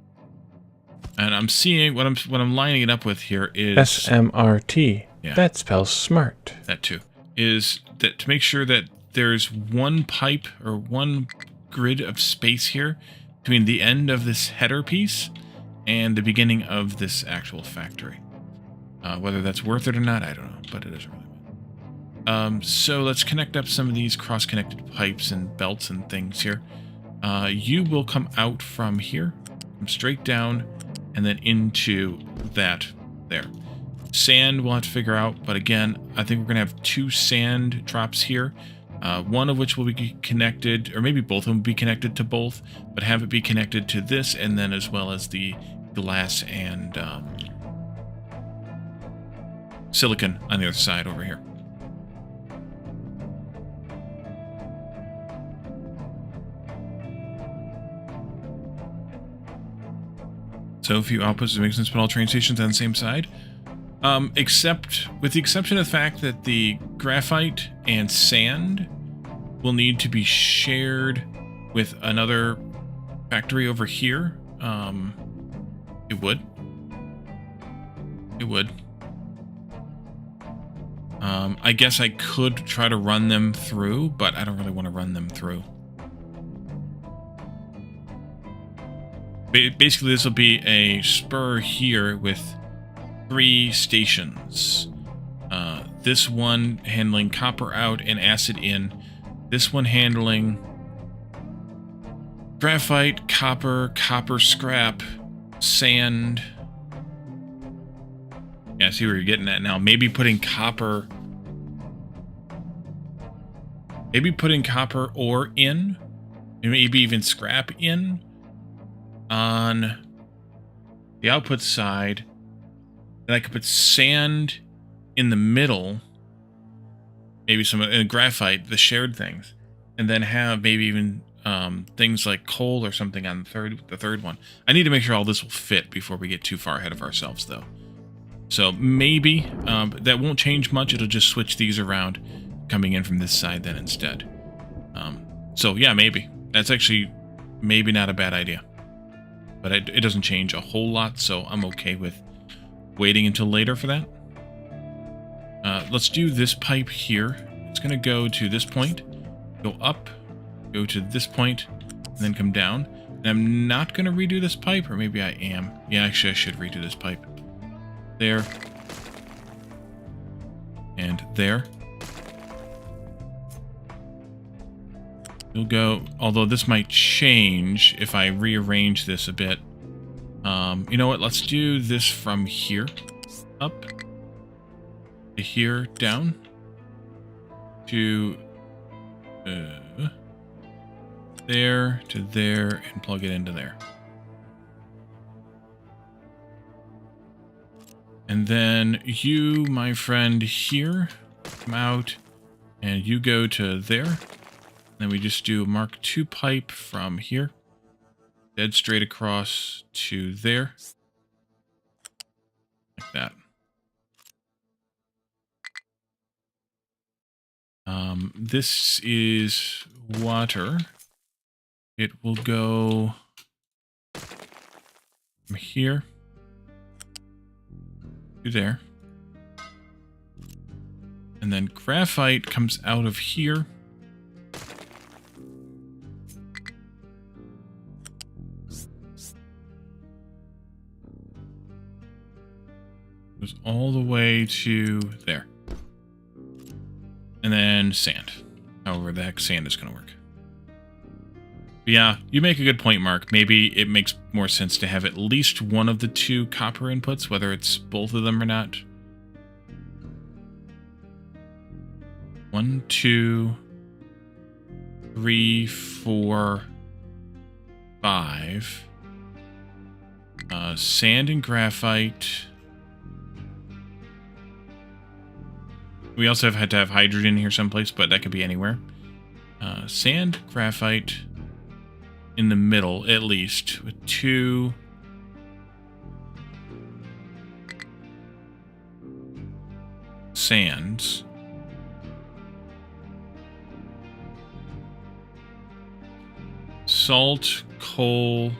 And I'm seeing what I'm lining it up with here is SMRT. Yeah. That spells smart. That too. Is that to make sure that there's one pipe or one grid of space here between the end of this header piece and the beginning of this actual factory. Whether that's worth it or not, I don't know, but it doesn't really matter. So let's connect up some of these cross-connected pipes and belts and things here. You will come out from here, come straight down, and then into that there. Sand we'll have to figure out, but again, I think we're going to have 2 sand drops here. One of which will be connected, or maybe both of them will be connected to both, but have it be connected to this, and then as well as the glass and silicon on the other side over here. So a few outputs to make sense, put all train stations on the same side. Except with the exception of the fact that the graphite and sand will need to be shared with another factory over here. It would. It would. I guess I could try to run them through, but I don't really want to run them through. Basically, this will be a spur here with 3 stations. This one handling copper out and acid in. This one handling graphite, copper, copper scrap, sand. Yeah, I see where you're getting at now. Maybe putting copper ore in, and maybe even scrap in on the output side. And I could put sand in the middle, maybe some graphite, the shared things, and then have maybe even things like coal or something on the third one. I need to make sure all this will fit before we get too far ahead of ourselves, though. So maybe that won't change much. It'll just switch these around, coming in from this side then instead. So yeah, maybe that's actually maybe not a bad idea, but it doesn't change a whole lot, so I'm okay with waiting until later for that. Let's do this pipe here. It's going to go to this point, go up, go to this point, and then come down. And I'm not going to redo this pipe, or maybe I am. Yeah, actually I should redo this pipe. There. And there. You'll go, although this might change if I rearrange this a bit. You know what? Let's do this from here up to here down to there to there and plug it into there. And then you, my friend, here, come out and you go to there. Then we just do a Mark II pipe from here, dead straight across to there, like that. This is water. It will go from here to there. And then graphite comes out of here. Goes all the way to there. And then sand. However the heck sand is going to work. But yeah, you make a good point, Mark. Maybe it makes more sense to have at least one of the 2 copper inputs, whether it's both of them or not. 1, 2, 3, 4, 5. Sand and graphite. We also have had to have hydrogen here someplace, but that could be anywhere. Sand, graphite in the middle, at least, with 2 sands. Salt, coal,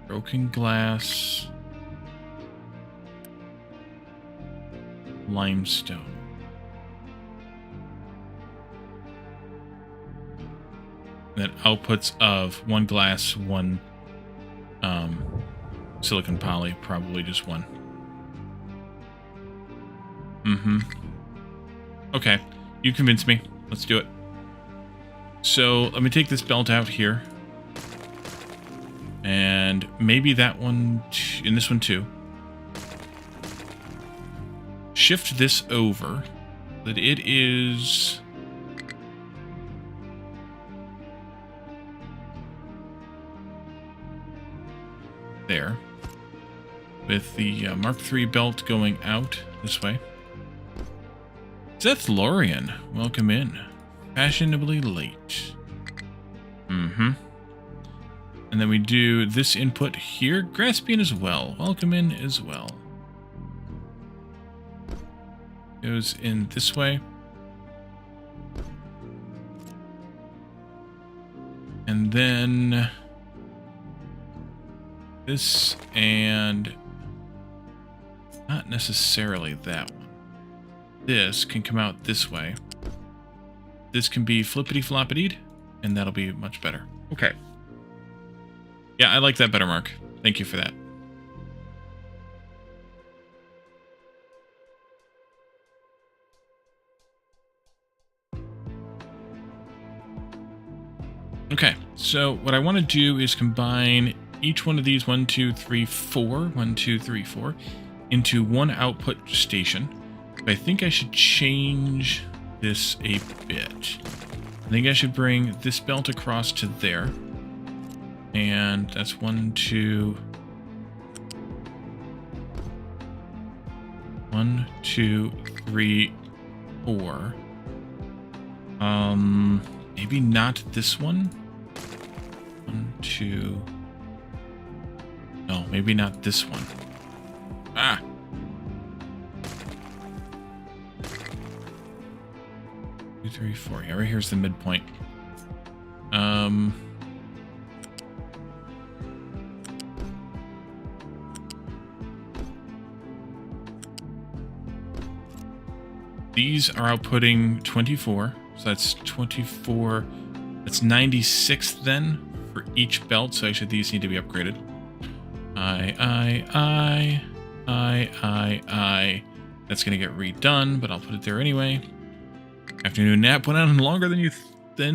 broken glass, limestone. And then outputs of 1 glass, 1 silicon poly, probably just 1. Okay, you convinced me. Let's do it. So let me take this belt out here. And maybe that one, and this one too. Shift this over, that it is there, with the Mark III belt going out this way. Seth Lorian, welcome in. Fashionably late. And then we do this input here. Graspian as well. Welcome in as well. Goes in this way. And then this and not necessarily that one. This can come out this way. This can be flippity-floppity, and that'll be much better. Okay. Yeah, I like that better, Mark. Thank you for that. Okay, so what I want to do is combine each one of these 1, 2, 3, 4, 1, 2, 3, 4 into one output station. But I think I should change this a bit. I think I should bring this belt across to there. And that's 1, 2, 1, 2, 3, 4. Maybe not this one. 1, 2. No, maybe not this one. Ah. Two, 3, 4. Yeah, right here's the midpoint. These are outputting 24, so that's 24. That's 96 then for each belt, so actually these need to be upgraded. That's gonna get redone, but I'll put it there anyway. Afternoon nap went on longer than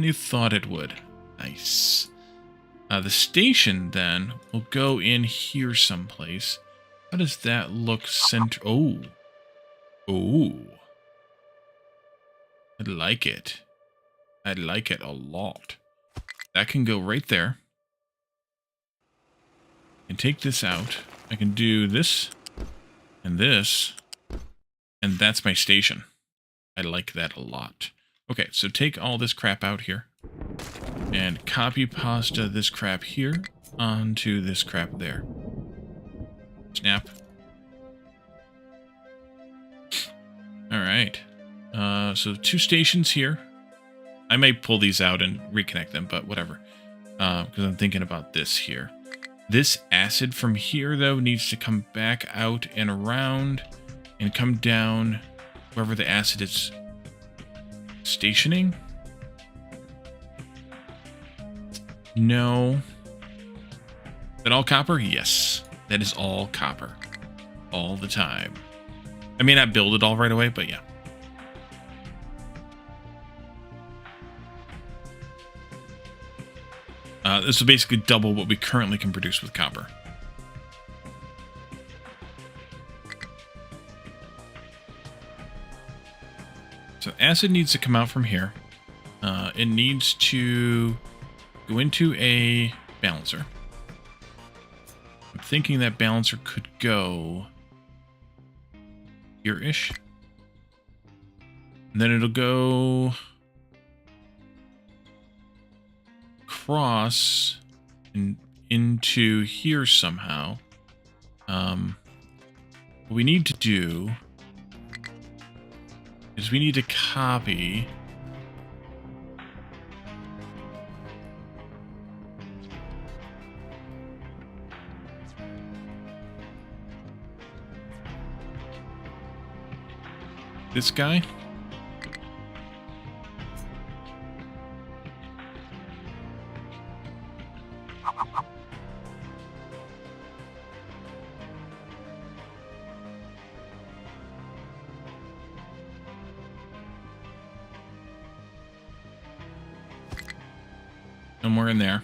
you thought it would. Nice. The station then will go in here someplace. How does that look? Oh. I like it. I like it a lot. That can go right there. I can take this out. I can do this and this. And that's my station. I like that a lot. Okay, so take all this crap out here. And copy pasta this crap here onto this crap there. Snap. Alright. So 2 stations here. I may pull these out and reconnect them, but whatever. Because I'm thinking about this here. This acid from here, though, needs to come back out and around and come down wherever the acid is stationing. No. Is that all copper? Yes. That is all copper. All the time. I may not build it all right away, but yeah. This will basically double what we currently can produce with copper. So acid needs to come out from here. It needs to go into a balancer. I'm thinking that balancer could go here-ish. And then it'll go across and into here somehow. What we need to do is we need to copy this guy. Somewhere in there.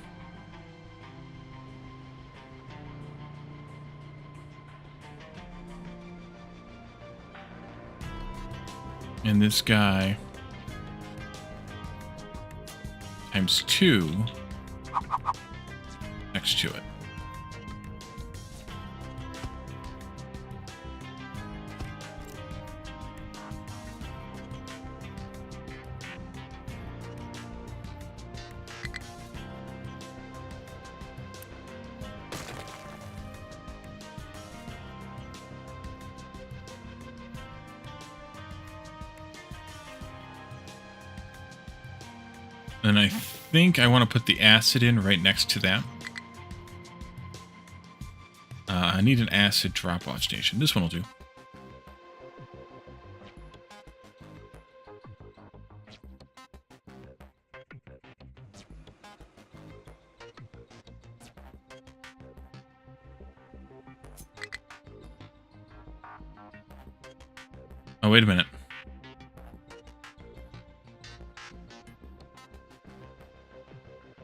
And this guy times 2 next to it. And I think I want to put the acid in right next to that. I need an acid drop-off station. This one will do. Oh, wait a minute.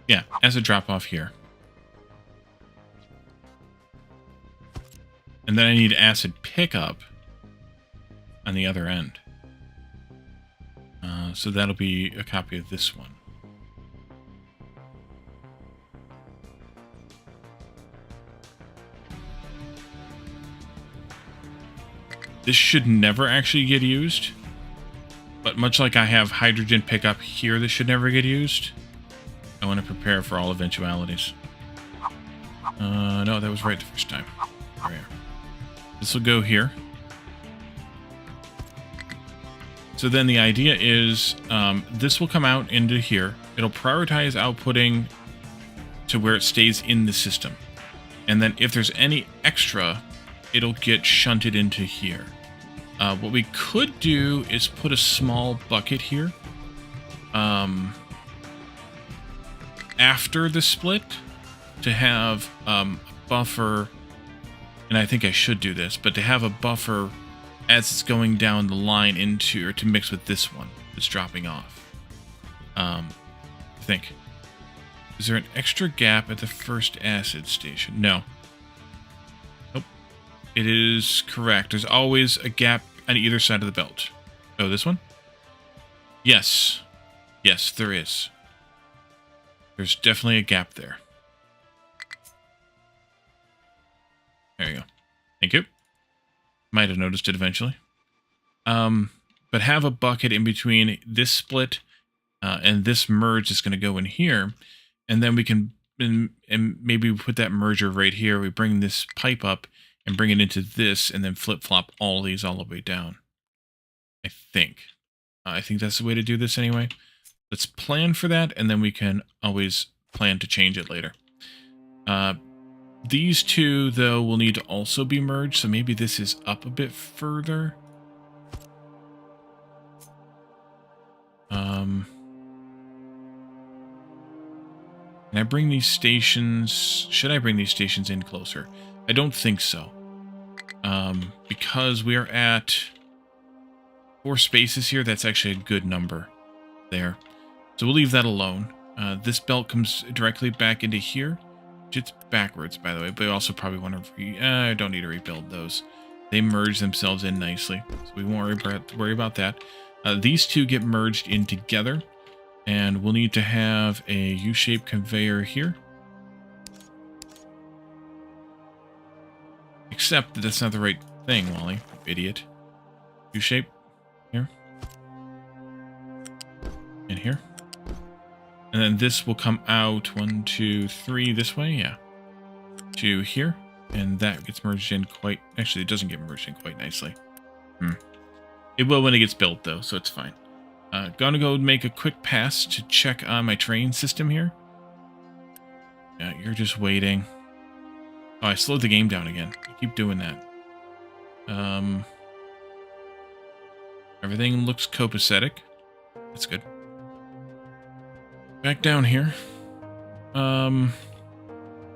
Yeah, acid drop-off here. And then I need acid pickup on the other end. So that'll be a copy of this one. This should never actually get used. But much like I have hydrogen pickup here, this should never get used. I want to prepare for all eventualities. No, that was right the first time. There we are. This will go here. So then the idea is this will come out into here. It'll prioritize outputting to where it stays in the system. And then if there's any extra, it'll get shunted into here. What we could do is put a small bucket here after the split to have a buffer. And I think I should do this, but to have a buffer as it's going down the line into, or to mix with this one that's dropping off. I think. Is there an extra gap at the first acid station? No. Nope. It is correct. There's always a gap on either side of the belt. Oh, this one? Yes. Yes, there is. There's definitely a gap there. There you go. Thank you. Might have noticed it eventually. But have a bucket in between this split and this merge is going to go in here. And then we can, and maybe we put that merger right here. We bring this pipe up and bring it into this and then flip-flop all these all the way down. I think. I think that's the way to do this anyway. Let's plan for that, and then we can always plan to change it later. These two, though, will need to also be merged, so maybe this is up a bit further. Can I bring these stations... Should I bring these stations in closer? I don't think so. Because we are at 4 spaces here, that's actually a good number there. So we'll leave that alone. This belt comes directly back into here. It's backwards, by the way, but I also probably want to... I don't need to rebuild those. They merge themselves in nicely, so we won't worry about that. These two get merged in together, and we'll need to have a U-shaped conveyor here. Except that that's not the right thing, Wally, you idiot. U-shape here. And here. And then this will come out 1, 2, 3 this way, yeah. To here, and that gets merged in quite... Actually, it doesn't get merged in quite nicely. It will when it gets built, though, so it's fine. Gonna go make a quick pass to check on my train system here. Yeah, you're just waiting. Oh, I slowed the game down again. I keep doing that. Everything looks copacetic. That's good. Back down here. And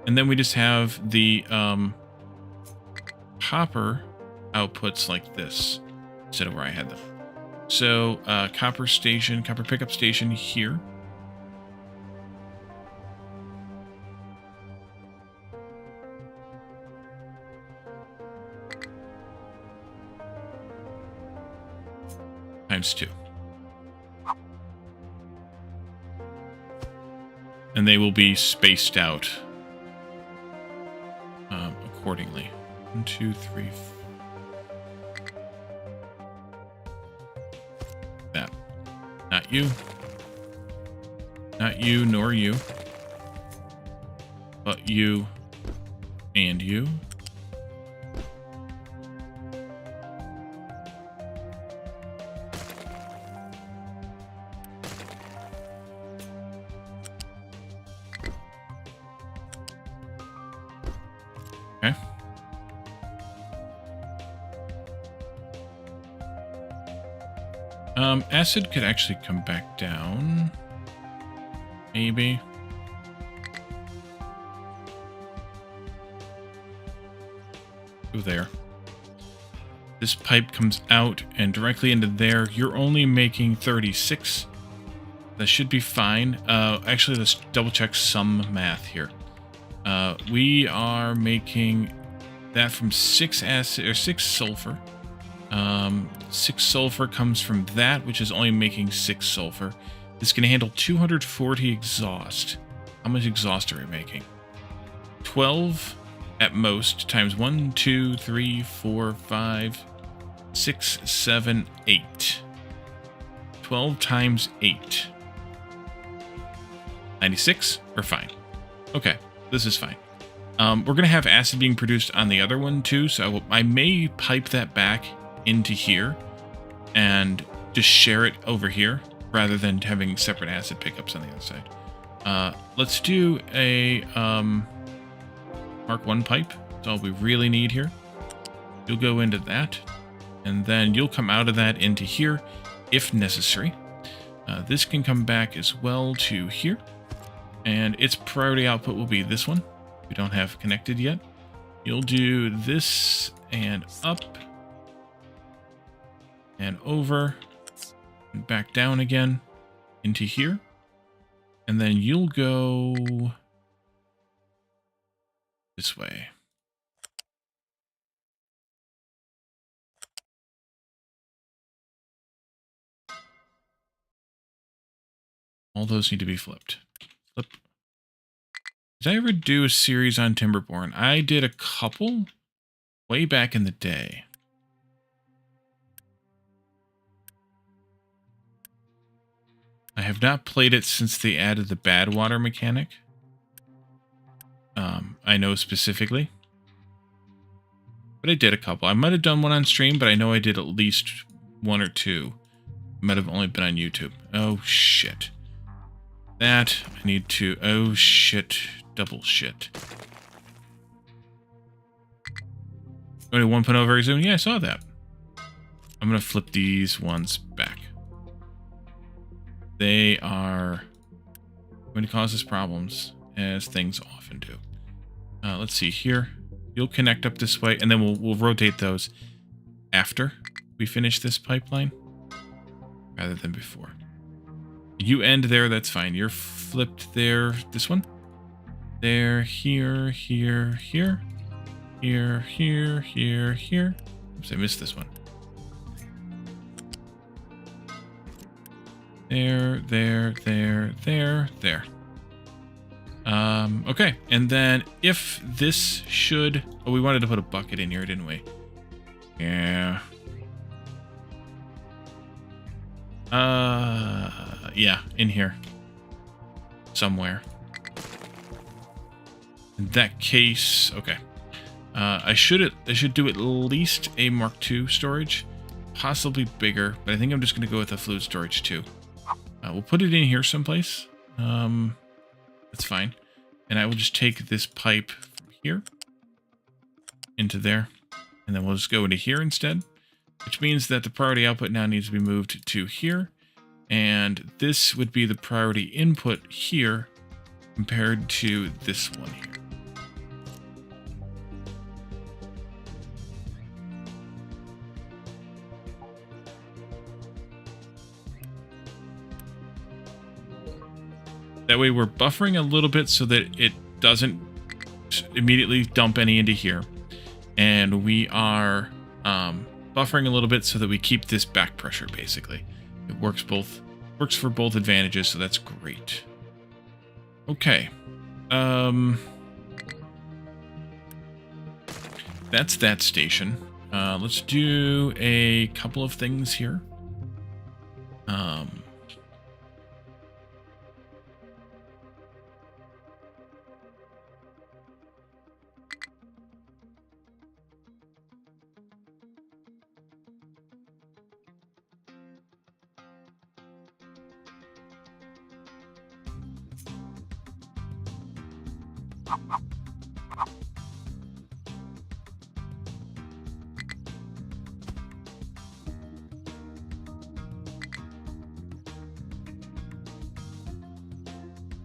then we just have the copper outputs like this instead of where I had them. So copper pickup station here. Times 2. And they will be spaced out accordingly. 1, 2, 3, 4. That. Not you. Not you, nor you. But you and you. Acid could actually come back down. Maybe. Go there. This pipe comes out and directly into there. You're only making 36. That should be fine. Actually, let's double check some math here. We are making that from 6 acid or 6 sulfur. 6 sulfur comes from that, which is only making 6 sulfur. This can handle 240 exhaust. How much exhaust are we making? 12 at most times 1, 2, 3, 4, 5, 6, 7, 8. 12 times 8. 96? We're fine. Okay, this is fine. We're going to have acid being produced on the other one too, so I may pipe that back into here and just share it over here rather than having separate acid pickups on the other side. Let's do a Mark 1 pipe. That's all we really need here. You'll go into that, and then you'll come out of that into here if necessary. This can come back as well to here, and its priority output will be this one. We don't have connected yet. You'll do this and up and over and back down again into here, and then you'll go this way. All those need to be flipped. Flip. Did I ever do a series on Timberborn? I did a couple way back in the day. I have not played it since they added the bad water mechanic. I know specifically. But I did a couple. I might have done one on stream, but I know I did at least 1 or 2. Might have only been on YouTube. Oh, shit. That, I need to... Oh, shit. Double shit. Only 1.0 very soon? Yeah, I saw that. I'm going to flip these ones back. They are going to cause us problems, as things often do. Let's see here. You'll connect up this way, and then we'll rotate those after we finish this pipeline, rather than before. You end there, that's fine. You're flipped there. This one. There, here, here, here. Here, here, here, here. Oops, I missed this one. There, there, there, there, there. Okay, and then if this should... Oh, we wanted to put a bucket in here, didn't we? Yeah. Yeah, in here. Somewhere. In that case, okay. I should do at least a Mark II storage. Possibly bigger, but I think I'm just going to go with a fluid storage too. We'll put it in here someplace. That's fine. And I will just take this pipe from here into there. And then we'll just go into here instead. Which means that the priority output now needs to be moved to here. And this would be the priority input here compared to this one here. That way we're buffering a little bit so that it doesn't immediately dump any into here. And we are buffering a little bit so that we keep this back pressure, basically. It works for both advantages, so that's great. Okay. That's that station. Let's do a couple of things here.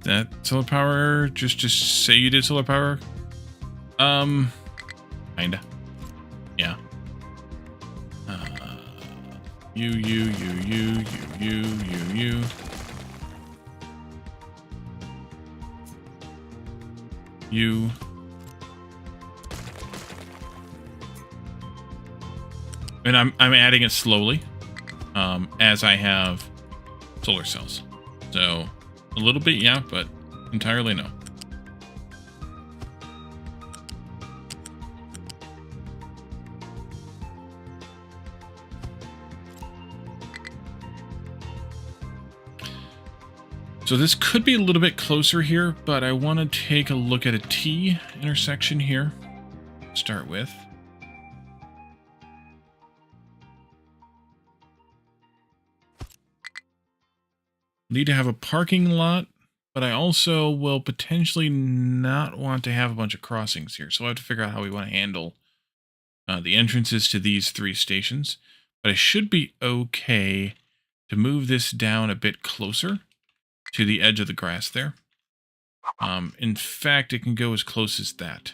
that solar power? Just say you did solar power? Kinda. Yeah. You. You. And I'm adding it slowly, as I have solar cells. So a little bit, yeah, but entirely no. So this could be a little bit closer here, but I want to take a look at a T intersection here. Start with. Need to have a parking lot, but I also will potentially not want to have a bunch of crossings here. So I have to figure out how we want to handle the entrances to these 3 stations. But I should be okay to move this down a bit closer to the edge of the grass there. In fact, it can go as close as that.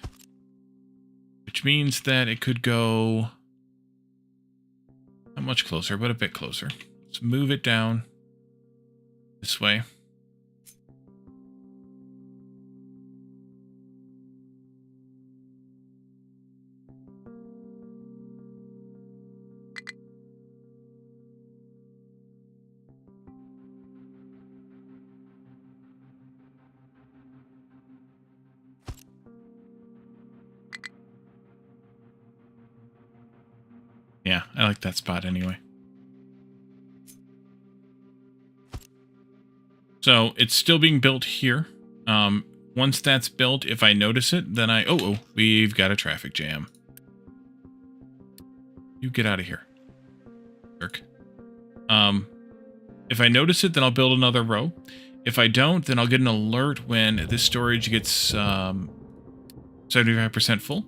Which means that it could go not much closer, but a bit closer. Let's move it down this way. Yeah, I like that spot anyway. So it's still being built here. Once that's built, if I notice it, then oh, we've got a traffic jam. You get out of here, jerk. If I notice it, then I'll build another row. If I don't, then I'll get an alert when this storage gets 75% full,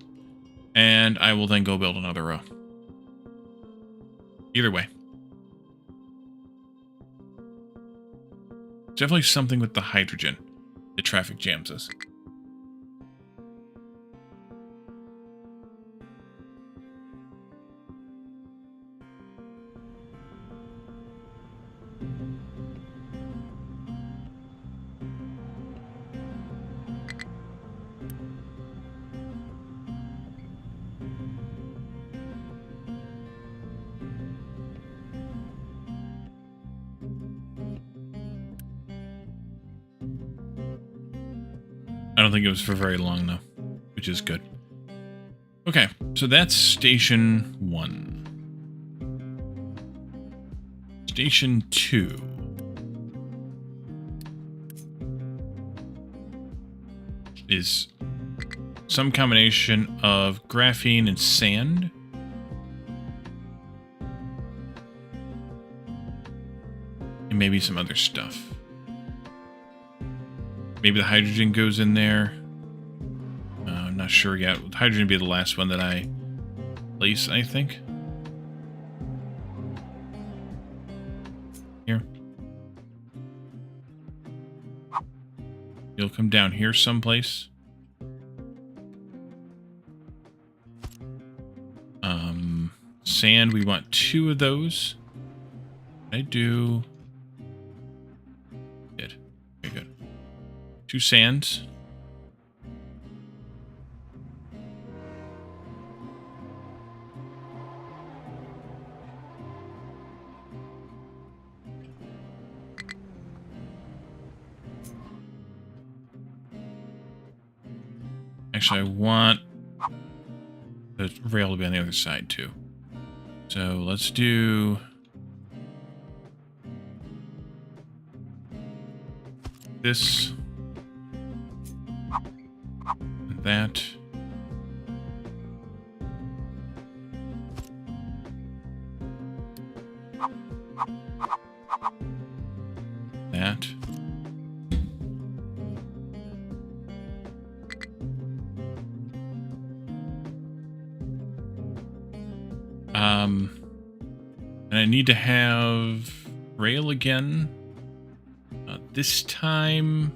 and I will then go build another row. Either way. Definitely something with the hydrogen that traffic jams us. I don't think it was for very long, though, which is good. Okay, so that's Station 1. Station 2. Is some combination of graphene and sand. And maybe some other stuff. Maybe the hydrogen goes in there. I'm not sure yet. Hydrogen would be the last one that I place, I think. Here. You'll come down here someplace. Sand, we want 2 of those. I do. Good. Very good. 2 sands. Actually, I want the rail to be on the other side too. So let's do this. That. That. And I need to have rail again. This time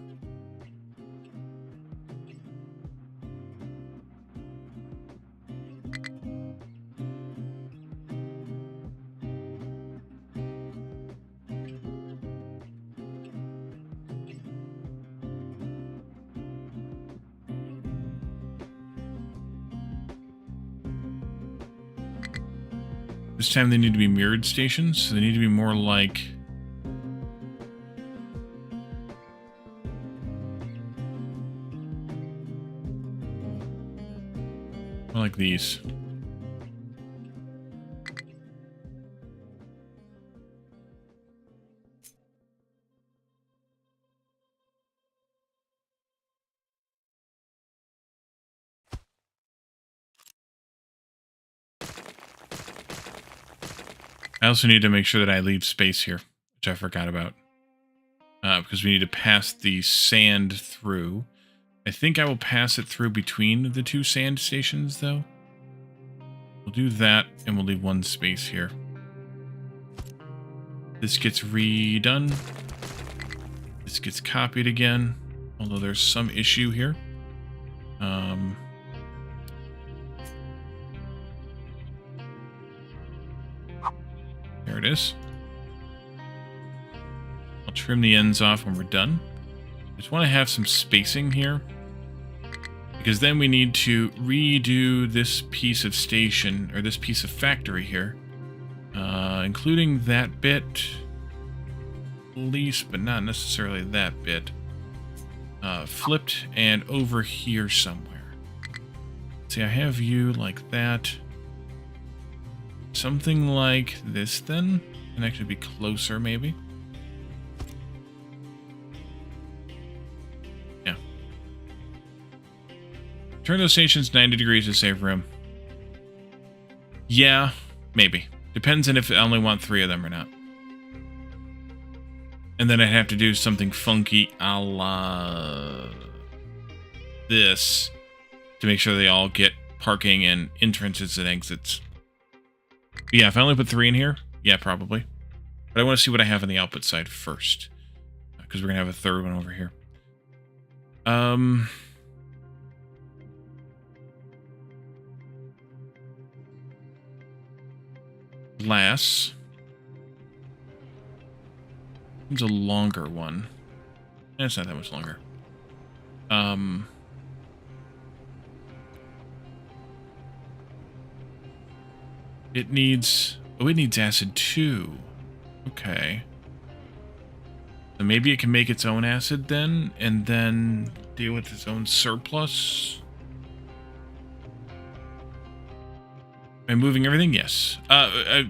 This time they need to be mirrored stations, so they need to be more like... more like these. I also need to make sure that I leave space here, which I forgot about. Because we need to pass the sand through. I think I will pass it through between the two sand stations, though. We'll do that, and we'll leave one space here. This gets redone. This gets copied again, although there's some issue here. There it is. I'll trim the ends off when we're done. Just want to have some spacing here, because then we need to redo this piece of station, or this piece of factory here, including that bit, at least, but not necessarily that bit, flipped and over here somewhere. See, I have you like that. Something like this, then, can actually be closer, maybe. Yeah. Turn those stations 90 degrees to save room. Yeah, maybe. Depends on if I only want 3 of them or not. And then I'd have to do something funky a la this to make sure they all get parking and entrances and exits. Yeah, if I only put 3 in here, yeah, probably. But I want to see what I have on the output side first, because we're going to have a third one over here. Glass. It's a longer one. It's not that much longer. It needs... oh, it needs acid too. Okay. So maybe it can make its own acid then, and then deal with its own surplus. Am I moving everything? Yes.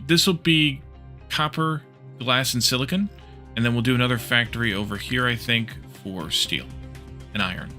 This will be copper, glass, and silicon. And then we'll do another factory over here, I think, for steel and iron.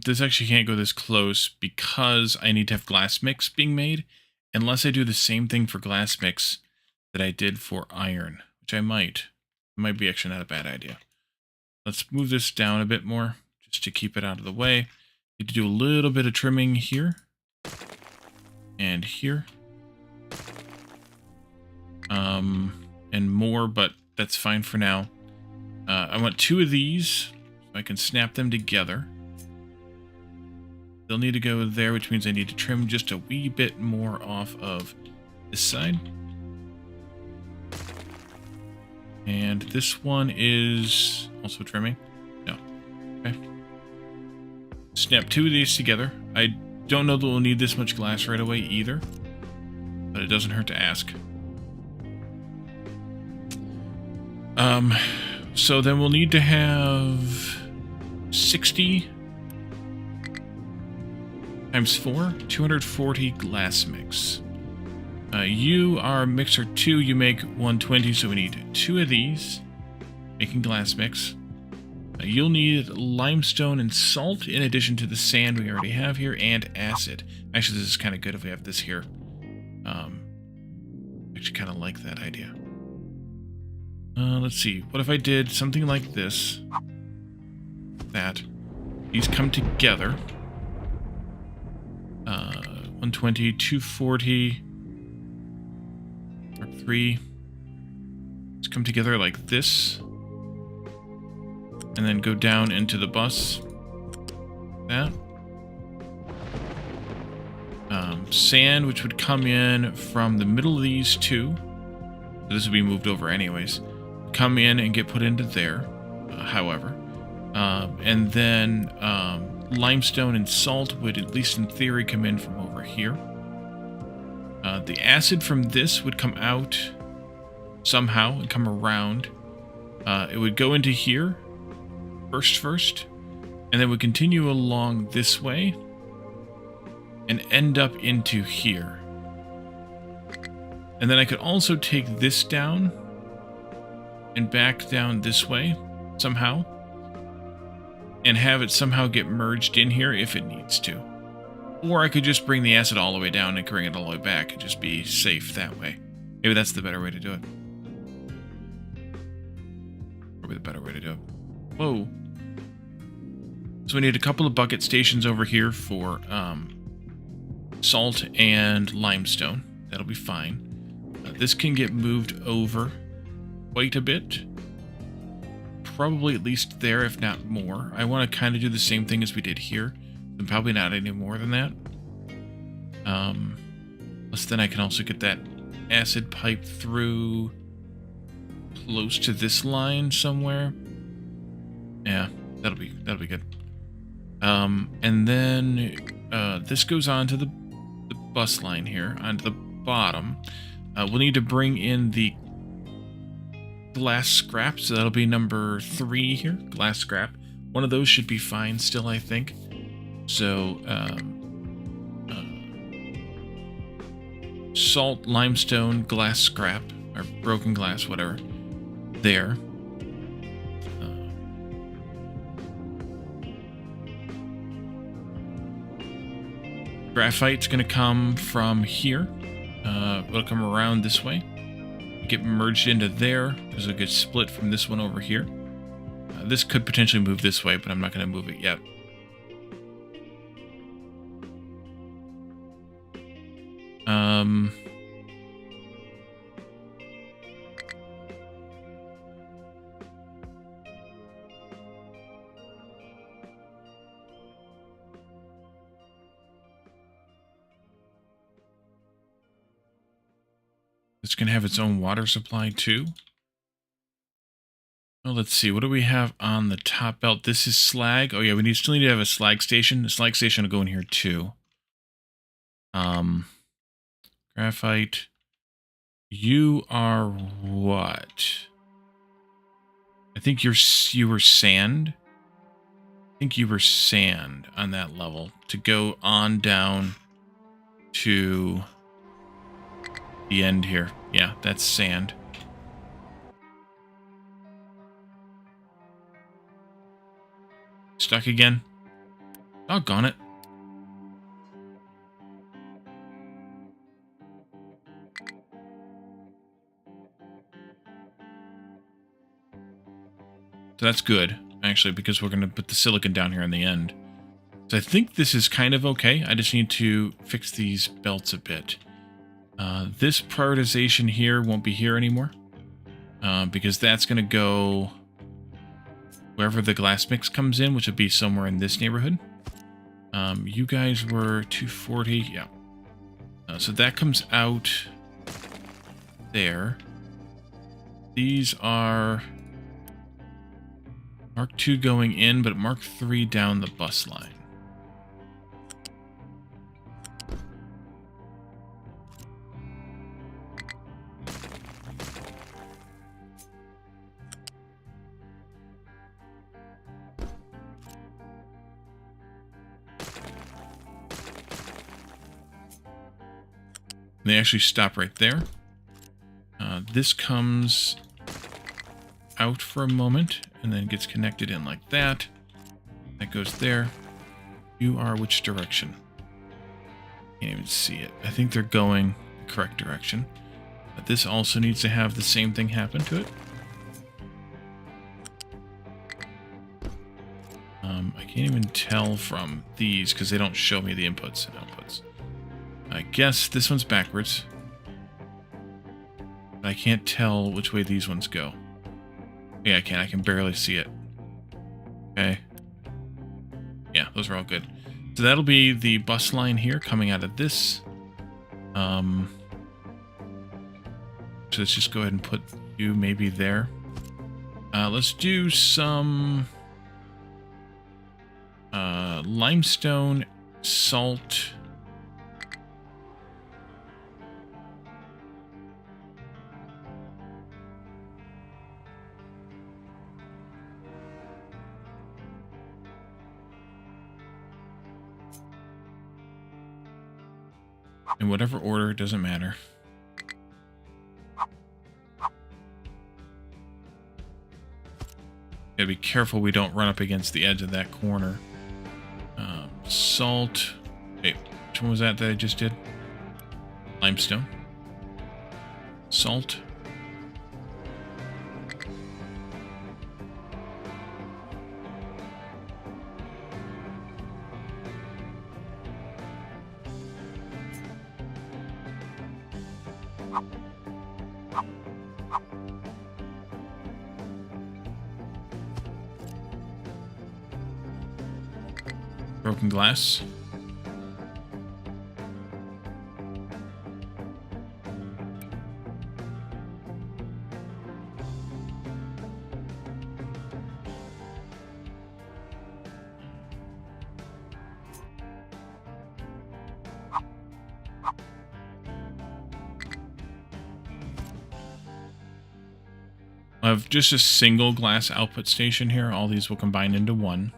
This actually can't go this close because I need to have glass mix being made, unless I do the same thing for glass mix that I did for iron, which I might. It might be actually not a bad idea. Let's move this down a bit more just to keep it out of the way. Need to do a little bit of trimming here and here. And more, but that's fine for now. I want 2 of these so I can snap them together. They'll need to go there, which means I need to trim just a wee bit more off of this side. And this one is also trimming. No. Okay. Snap 2 of these together. I don't know that we'll need this much glass right away either, but it doesn't hurt to ask. So then we'll need to have 60 times 4, 240 glass mix. You are mixer 2, you make 120, so we need 2 of these, making glass mix. You'll need limestone and salt in addition to the sand we already have here, and acid. Actually, this is kind of good if we have this here. Actually kind of like that idea. Let's see. What if I did something like this? That. These come together. 120, 240. Mark 3. Let's come together like this. And then go down into the bus. That. Sand, which would come in from the middle of these two. So this would be moved over anyways. Come in and get put into there, however. And then limestone and salt would, at least in theory, come in from over here. The acid from this would come out somehow and come around. It would go into here first, and then would continue along this way and end up into here. And then I could also take this down and back down this way somehow and have it somehow get merged in here if it needs to. Or I could just bring the acid all the way down and bring it all the way back and just be safe that way. Maybe that's the better way to do it. Probably the better way to do it. Whoa. So we need a couple of bucket stations over here for salt and limestone. That'll be fine. This can get moved over quite a bit. Probably at least there, if not more. I want to kind of do the same thing as we did here. And probably not any more than that. Plus then I can also get that acid pipe through close to this line somewhere. Yeah, that'll be good. And then this goes on to the bus line here, onto the bottom. We'll need to bring in the glass scrap, so that'll be number 3 here, glass scrap. One of those should be fine still, I think. So, salt, limestone, glass scrap, or broken glass, whatever, there. Graphite's going to come from here. It'll come around this way. Get merged into there, because it'll get split from this one over here. This could potentially move this way, but I'm not going to move it yet. It's going to have its own water supply too. Well, let's see. What do we have on the top belt? This is slag. Oh yeah, we still need to have a slag station. The slag station will go in here too. Graphite. You are what? I think you were sand. I think you were sand on that level to go on down to the end here. Yeah, that's sand. Stuck again? Doggone it. So that's good, actually, because we're going to put the silicon down here in the end. So I think this is kind of okay. I just need to fix these belts a bit. This prioritization here won't be here anymore. Because that's going to go wherever the glass mix comes in, which would be somewhere in this neighborhood. You guys were 240. Yeah. So that comes out there. These are Mark 2 going in, but Mark 3 down the bus line. They actually stop right there. This comes out for a moment and then gets connected in like that. That goes there. You are which direction? Can't even see it. I think they're going the correct direction. But this also needs to have the same thing happen to it. I can't even tell from these because they don't show me the inputs and outputs. I guess this one's backwards. I can't tell which way these ones go. Yeah, I can. I can barely see it. Okay. Yeah, those are all good. So that'll be the bus line here coming out of this. So let's just go ahead and put you maybe there. Let's do some limestone, salt. In whatever order, it doesn't matter. Gotta be careful we don't run up against the edge of that corner. Salt. Wait, which one was that I just did? Limestone. Salt. Broken glass. I have just a single glass output station here. All these will combine into one.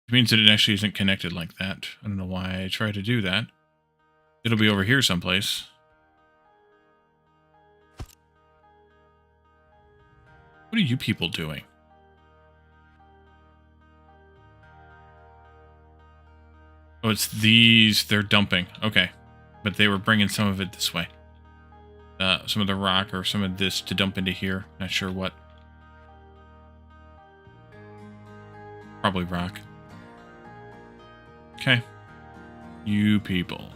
Which means that it actually isn't connected like that. I don't know why I tried to do that. It'll be over here someplace. What are you people doing? Oh, it's these. They're dumping. Okay. But they were bringing some of it this way. Some of the rock or some of this to dump into here. Not sure what. Probably rock. Okay. You people.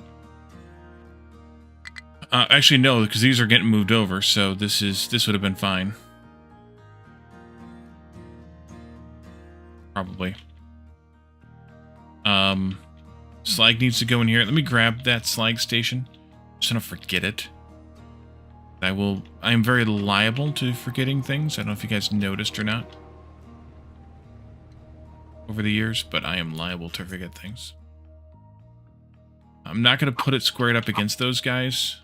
Actually, no, because these are getting moved over, so this would have been fine. Probably. Slag needs to go in here. Let me grab that slag station. Just don't forget it. I am very liable to forgetting things. I don't know if you guys noticed or not over the years, but I am liable to forget things. I'm not going to put it squared up against those guys.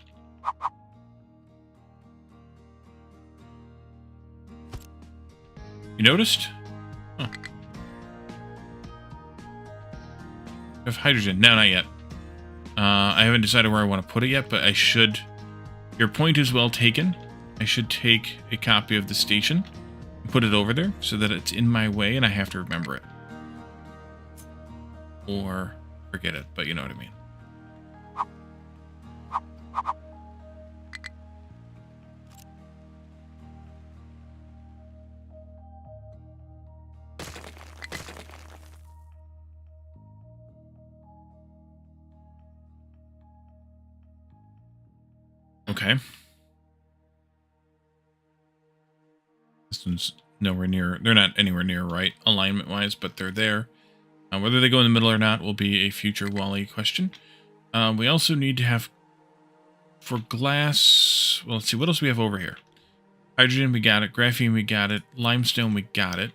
You noticed? Huh. I have hydrogen. No, not yet. I haven't decided where I want to put it yet, but I should. Your point is well taken. I should take a copy of the station and put it over there so that it's in my way and I have to remember it. Or forget it, but you know what I mean. Okay. This one's nowhere near. They're not anywhere near right alignment-wise, but they're there. Whether they go in the middle or not will be a future Wally question. We also need to have for glass. Well, let's see what else we have over here. Hydrogen, we got it. Graphene, we got it. Limestone, we got it.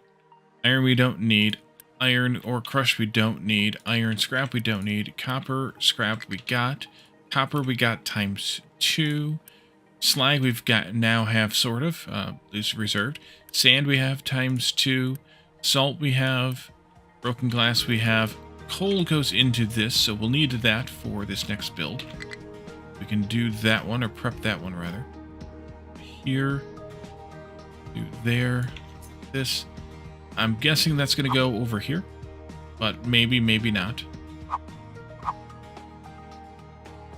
Iron, we don't need. Iron ore crush, we don't need. Iron scrap, we don't need. Copper scrap, we got. Copper, we got times 2. Slag we've got now have sort of, is reserved. Sand we have ×2. Salt we have. Broken glass we have. Coal goes into this, so we'll need that for this next build. We can do that one, or prep that one rather. Here. Do there. This. I'm guessing that's going to go over here. But maybe, maybe not.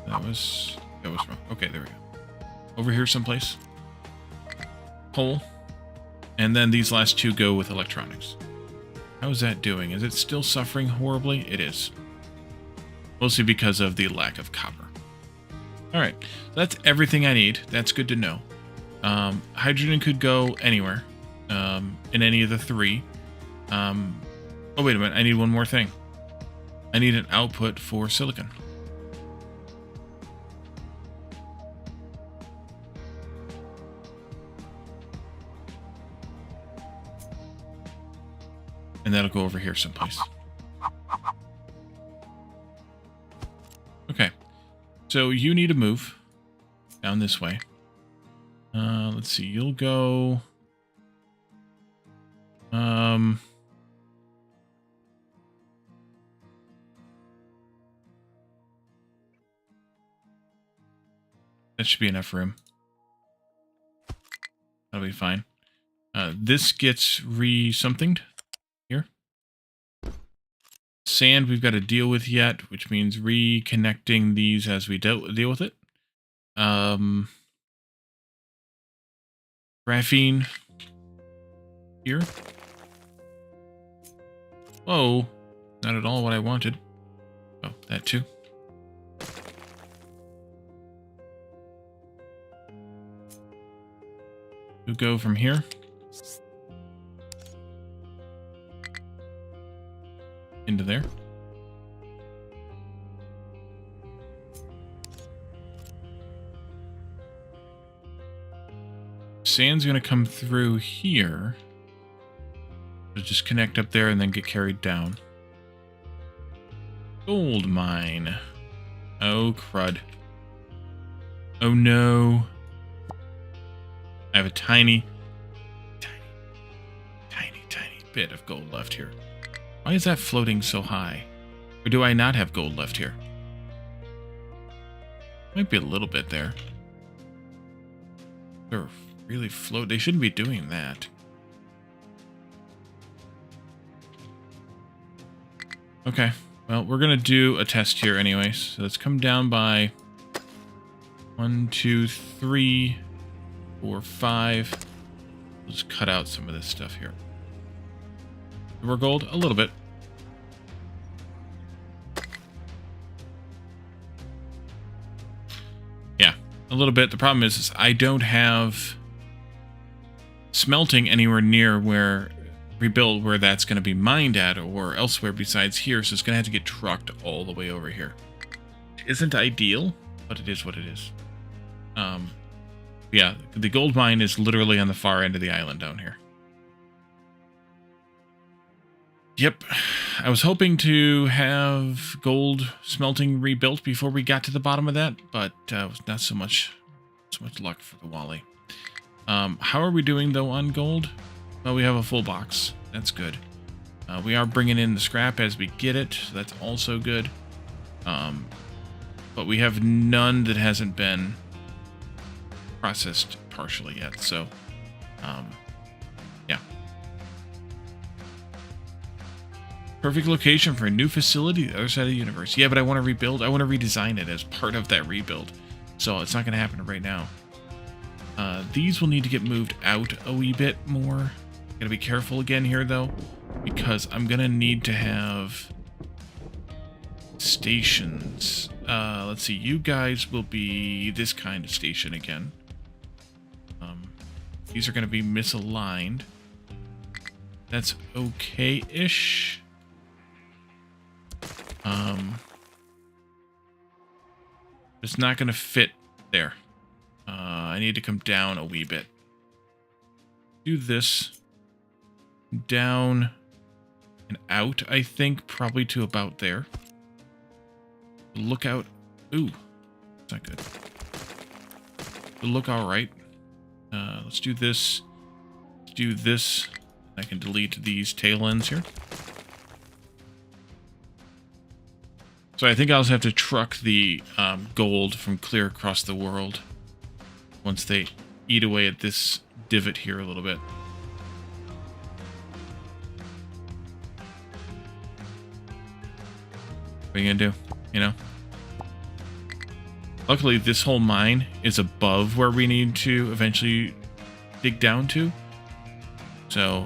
That was wrong. Okay, there we go. Over here someplace. Coal. And then these last two go with electronics. How is that doing? Is it still suffering horribly? It is. Mostly because of the lack of copper. Alright, that's everything I need. That's good to know. Hydrogen could go anywhere. In any of the three. Oh, wait a minute. I need one more thing. I need an output for silicon. And that'll go over here someplace. Okay. So you need to move down this way. Let's see. You'll go... that should be enough room. That'll be fine. This gets re-somethinged here. Sand we've got to deal with yet, which means reconnecting these as we deal with it. Graphene here. Whoa, not at all what I wanted. Oh, that too. We'll go from here. Into there. Sand's going to come through here. It'll just connect up there and then get carried down. Gold mine. Oh, crud. Oh, no. I have a tiny bit of gold left here. Why is that floating so high? Or do I not have gold left here? Might be a little bit there. They're really float. They shouldn't be doing that. Okay. Well, we're going to do a test here anyways. So let's come down by 1, 2, 3, 4, 5. We'll just cut out some of this stuff here. More gold? A little bit. Yeah, a little bit. The problem is I don't have smelting anywhere near where rebuild where that's going to be mined at or elsewhere besides here, so it's going to have to get trucked all the way over here. Isn't ideal, but it is what it is. Yeah, the gold mine is literally on the far end of the island down here. Yep, I was hoping to have gold smelting rebuilt before we got to the bottom of that, but not so much luck for the Wally. How are we doing though on gold? Well, we have a full box. That's good. We are bringing in the scrap as we get it. So that's also good. But we have none that hasn't been processed partially yet. So, yeah. Perfect location for a new facility, the other side of the universe. Yeah, but I want to rebuild. I want to redesign it as part of that rebuild. So it's not going to happen right now. These will need to get moved out a wee bit more. Gotta be careful again here, though, because I'm going to need to have stations. Let's see. You guys will be this kind of station again. These are going to be misaligned. That's okay-ish. It's not going to fit there. I need to come down a wee bit. Do this. Down and out, I think, probably to about there. Look out. Ooh, that's not good. look all right. Let's do this. Let's do this. I can delete these tail ends here. So I think I'll just have to truck the gold from clear across the world once they eat away at this divot here a little bit. What are you gonna do? You know? Luckily, this whole mine is above where we need to eventually dig down to. So,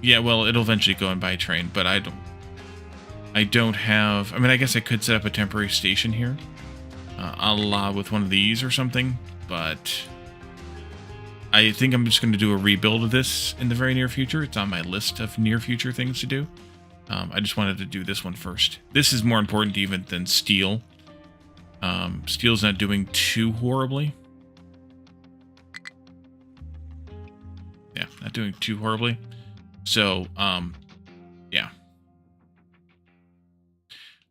yeah, well, it'll eventually go in by train, but I don't have... I mean, I guess I could set up a temporary station here, a la with one of these or something, but I think I'm just going to do a rebuild of this in the very near future. It's on my list of near future things to do. I just wanted to do this one first. This is more important even than steel. Steel's not doing too horribly. Yeah, not doing too horribly. So, yeah.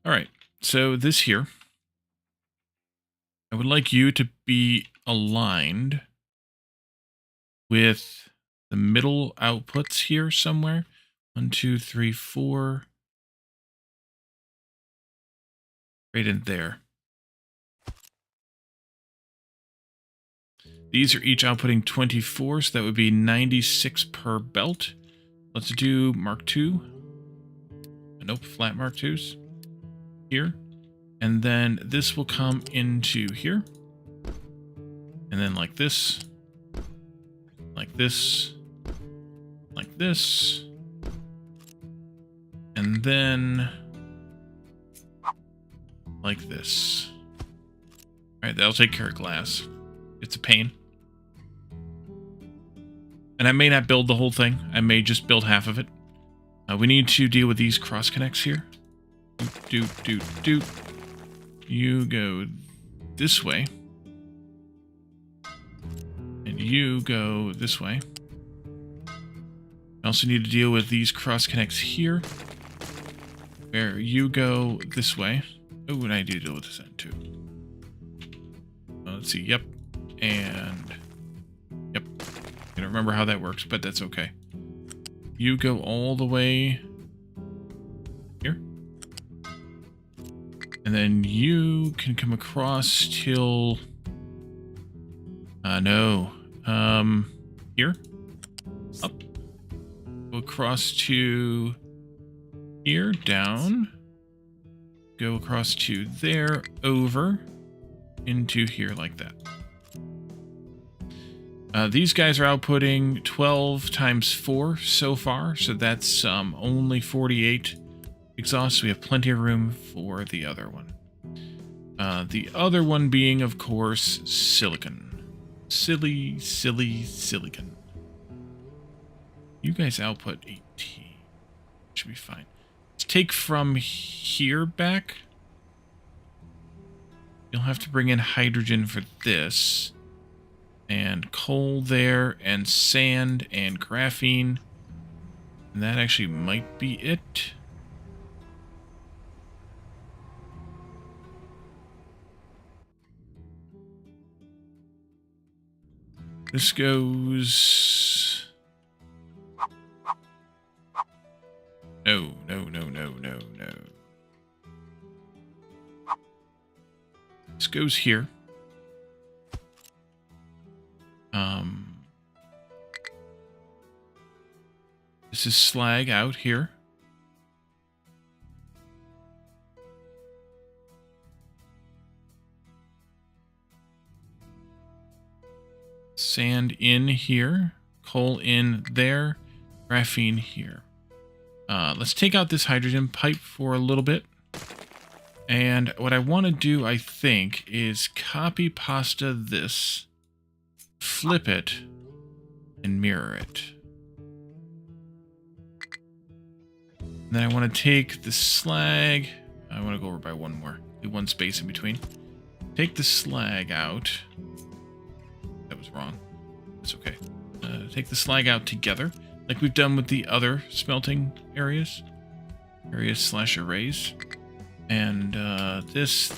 All right, so this here, I would like you to be aligned with the middle outputs here somewhere. 1, 2, 3, 4. Right in there. These are each outputting 24, so that would be 96 per belt. Let's do Mark II. Nope, flat Mark IIs. Here. And then this will come into here. And then like this. Like this. Like this. And then like this. Alright, that'll take care of glass. It's a pain. And I may not build the whole thing. I may just build half of it. We need to deal with these cross connects here. Doot. You go this way. And you go this way. I also need to deal with these cross connects here. Where you go this way. Oh, and I do deal with this end too. Let's see. Yep. And yep. I don't remember how that works, but that's okay. You go all the way here. And then you can come across till no. Here. Up. Go across to here, down. Go across to there, over, into here like that. These guys are outputting 12 times 4 so far, so that's only 48 exhausts. We have plenty of room for the other one. The other one being, of course, silicon. Silly silicon. You guys output 18. Should be fine. Let's take from here back. You'll have to bring in hydrogen for this. And coal there, and sand, and graphene. And that actually might be it. This goes... No. This goes here. This is slag out here. Sand in here. Coal in there. Graphene here. Let's take out this hydrogen pipe for a little bit. And what I want to do, I think, is copy pasta this, flip it, and mirror it. And then I want to take the slag. I want to go over by one more. Do one space in between. Take the slag out. That was wrong. That's okay. Take the slag out together, like we've done with the other smelting areas. Areas/arrays. And this.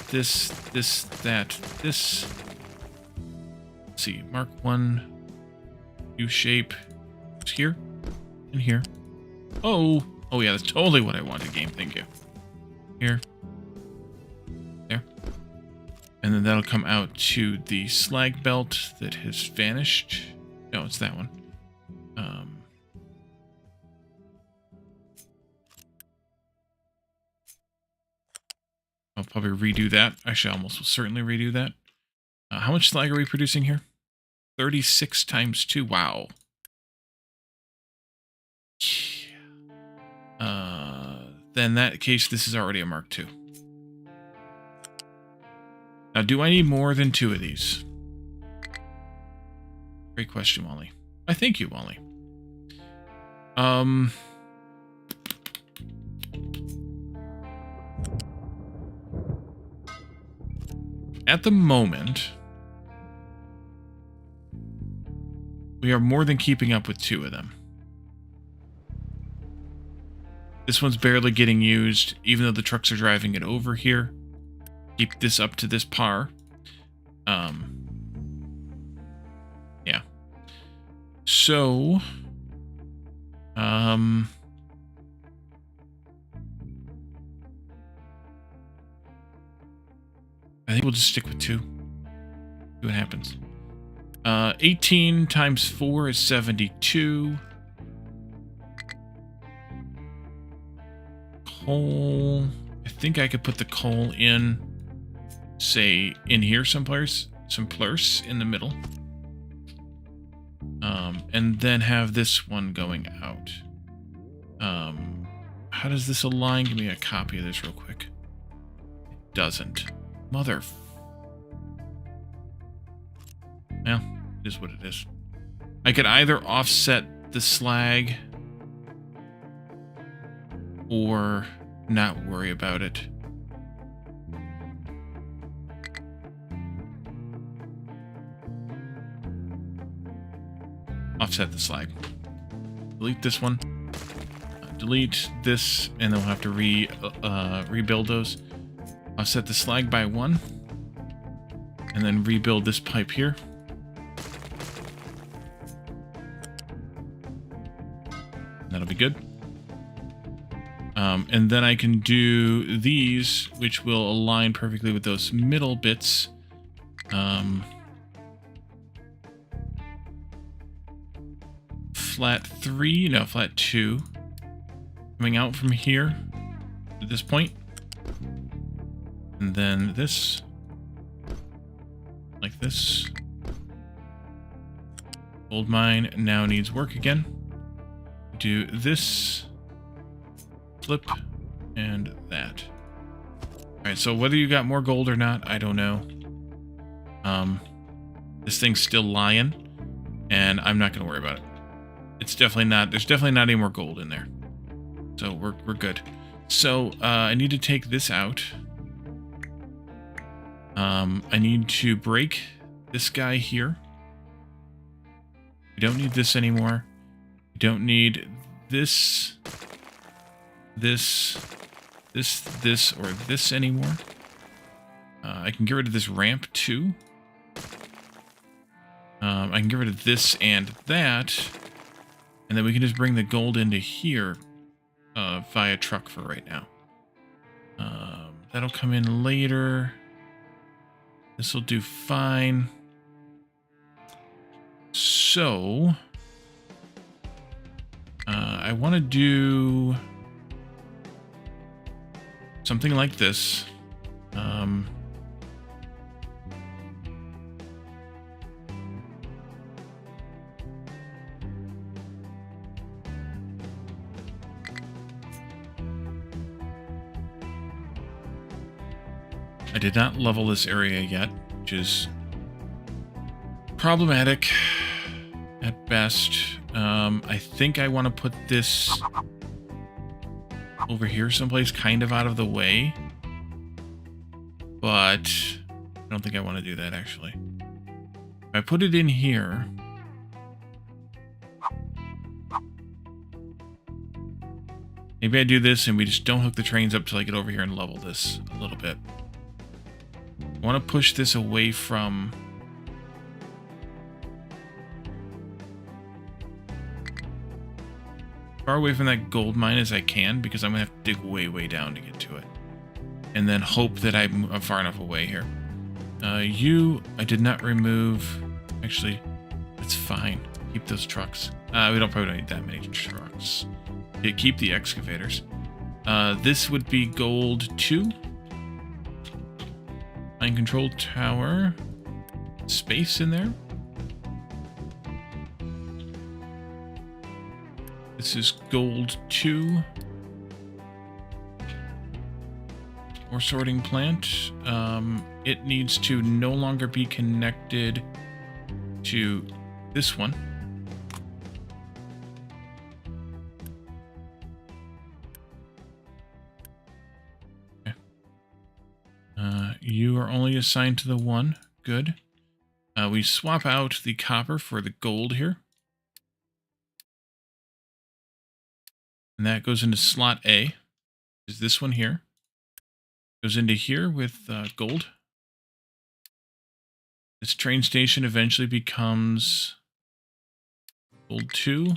let's see, mark 1 U-shape. It's here and here. Oh yeah, that's totally what I wanted, game. Thank you. Here. There. And then that'll come out to the slag belt that has vanished. No, it's that one. I'll probably redo that. Actually, I almost will certainly redo that. How much slag are we producing here? 36 times 2. Wow. Then in that case, this is already a Mark II. Now, do I need more than 2 of these? Great question, Wally. I thank you, Wally. At the moment, we are more than keeping up with 2 of them. This one's barely getting used, even though the trucks are driving it over here. Keep this up to this par. Yeah. So, I think we'll just stick with 2. See what happens. 18 times 4 is 72. Coal. I think I could put the coal in, say, in here someplace in the middle. And then have this one going out. How does this align? Give me a copy of this real quick. It doesn't. Mother. Well, it is what it is. I could either offset the slag or not worry about it. Offset the slag. Delete this one. Delete this, and then we'll have to rebuild those. Offset the slag by 1, and then rebuild this pipe here. That'll be good. And then I can do these, which will align perfectly with those middle bits. Flat 3, no, flat 2. Coming out from here at this point. And then this. Like this. Gold mine now needs work again. Do this. Flip. And that. Alright, so whether you got more gold or not, I don't know. This thing's still lying. And I'm not going to worry about it. It's definitely not, there's definitely not any more gold in there. So we're good. So I need to take this out. I need to break this guy here. We don't need this anymore. We don't need this, or this anymore. I can get rid of this ramp too. I can get rid of this and that. And then we can just bring the gold into here via truck for right now. That'll come in later. This will do fine. So, I want to do something like this. I did not level this area yet, which is problematic at best. I think I want to put this over here someplace, kind of out of the way. But I don't think I want to do that, actually. If I put it in here... Maybe I do this and we just don't hook the trains up till I get over here and level this a little bit. I want to push this away from far away from that gold mine as I can, because I'm going to have to dig way, way down to get to it. And then hope that I'm far enough away here. I did not remove... Actually, that's fine. Keep those trucks. We probably don't need that many trucks. Yeah, keep the excavators. This would be gold 2. Mine control tower. Space in there. This is gold 2. Ore sorting plant. It needs to no longer be connected to this one. Okay. You are only assigned to the one. Good. We swap out the copper for the gold here. And that goes into slot A. Is this one here. Goes into here with gold. This train station eventually becomes gold 2.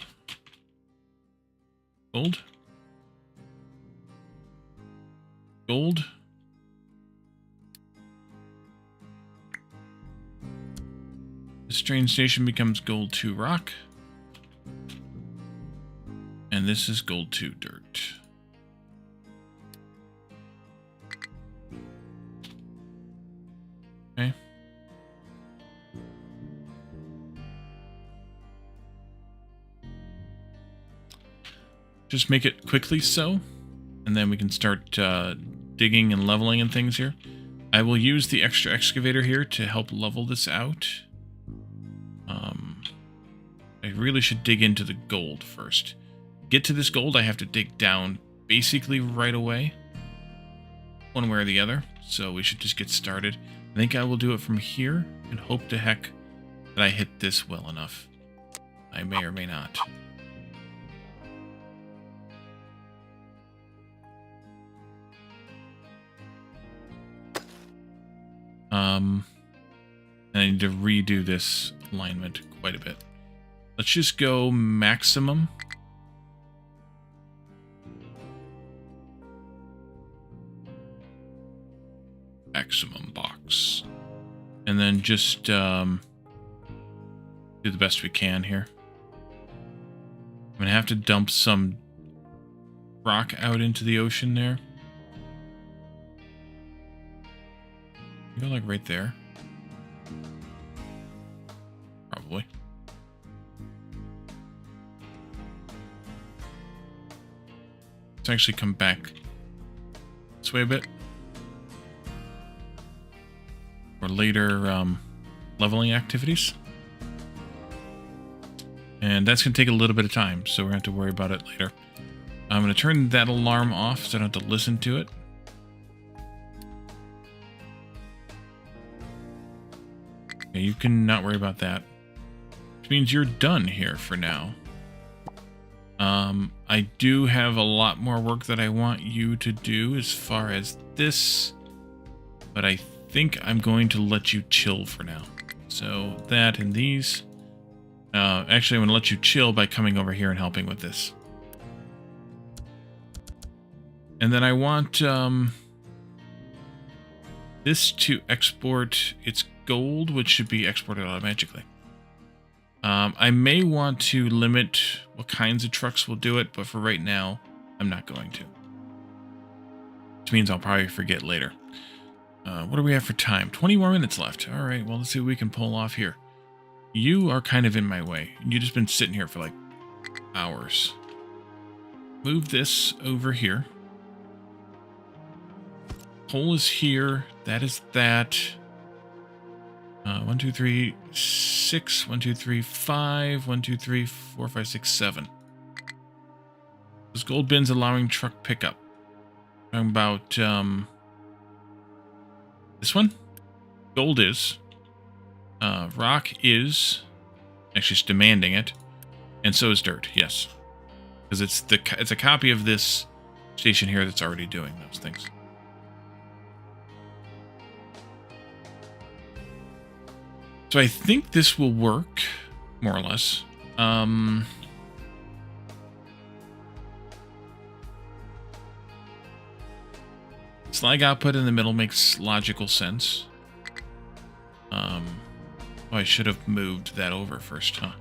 Gold. Gold. This train station becomes gold 2 rock. And this is gold 2 dirt. Okay. Just make it quickly so, and then we can start digging and leveling and things here. I will use the extra excavator here to help level this out. I really should dig into the gold first. Get to this gold, I have to dig down basically right away, one way or the other, so we should just get started. I think I will do it from here and hope to heck that I hit this well enough. I may or may not. I need to redo this alignment quite a bit. Let's just go maximum. Maximum box. And then just do the best we can here. I'm going to have to dump some rock out into the ocean there. Go like right there. Probably. Let's actually come back this way a bit. For later leveling activities. And that's going to take a little bit of time, so we're going to have to worry about it later. I'm going to turn that alarm off so I don't have to listen to it. Okay, you can not worry about that. Which means you're done here for now. I do have a lot more work that I want you to do as far as this, but I think I'm going to let you chill for now. So that and these. Actually, I'm going to let you chill by coming over here and helping with this. And then I want this to export its gold, which should be exported automatically. I may want to limit what kinds of trucks will do it, but for right now, I'm not going to. Which means I'll probably forget later. What do we have for time? 20 more minutes left. All right, well, let's see what we can pull off here. You are kind of in my way. You've just been sitting here for like hours. Move this over here. Hole is here. That is that. 1, 2, 3, 6. 1, 2, 3, 5. 1, 2, 3, 4, 5, 6, 7. Those gold bins allowing truck pickup. Talking about this one. Gold is. Rock is. Actually, it's demanding it, and so is dirt. Yes, because it's a copy of this station here that's already doing those things. So I think this will work, more or less. slag output in the middle makes logical sense. Oh, I should have moved that over first, huh?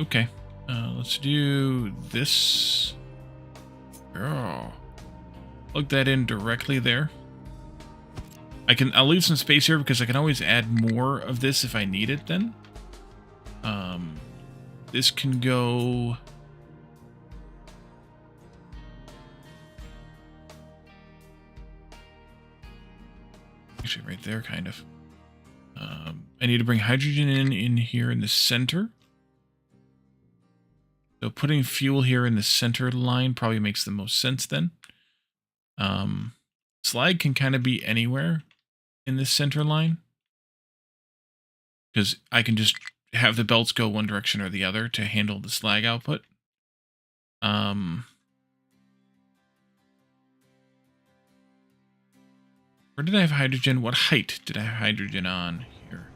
Okay. Let's do this. Oh. Plug that in directly there. I'll leave some space here because I can always add more of this if I need it then. This can go... Actually, right there, kind of. I need to bring hydrogen in here in the center. So putting fuel here in the center line probably makes the most sense then. Slag can kind of be anywhere in this center line, because I can just have the belts go one direction or the other to handle the slag output. Where did I have hydrogen? What height did I have hydrogen on here?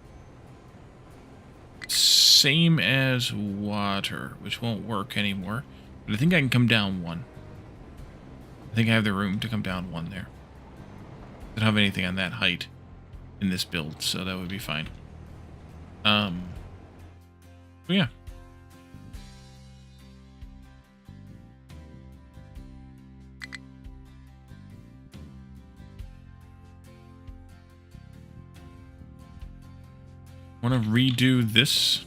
Same as water, which won't work anymore. But I think I can come down one. I think I have the room to come down one there. I don't have anything on that height in this build, so that would be fine. But yeah. Want to redo this.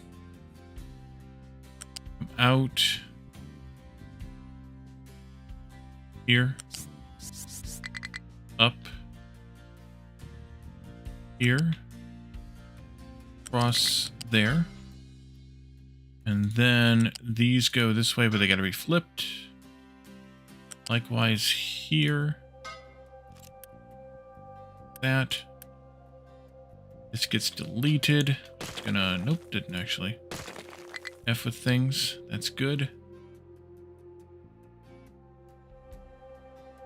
Out here, up here, across there, and then these go this way, but they got to be flipped. Likewise here. That. This gets deleted. It's gonna... Nope, didn't actually. F with things. That's good.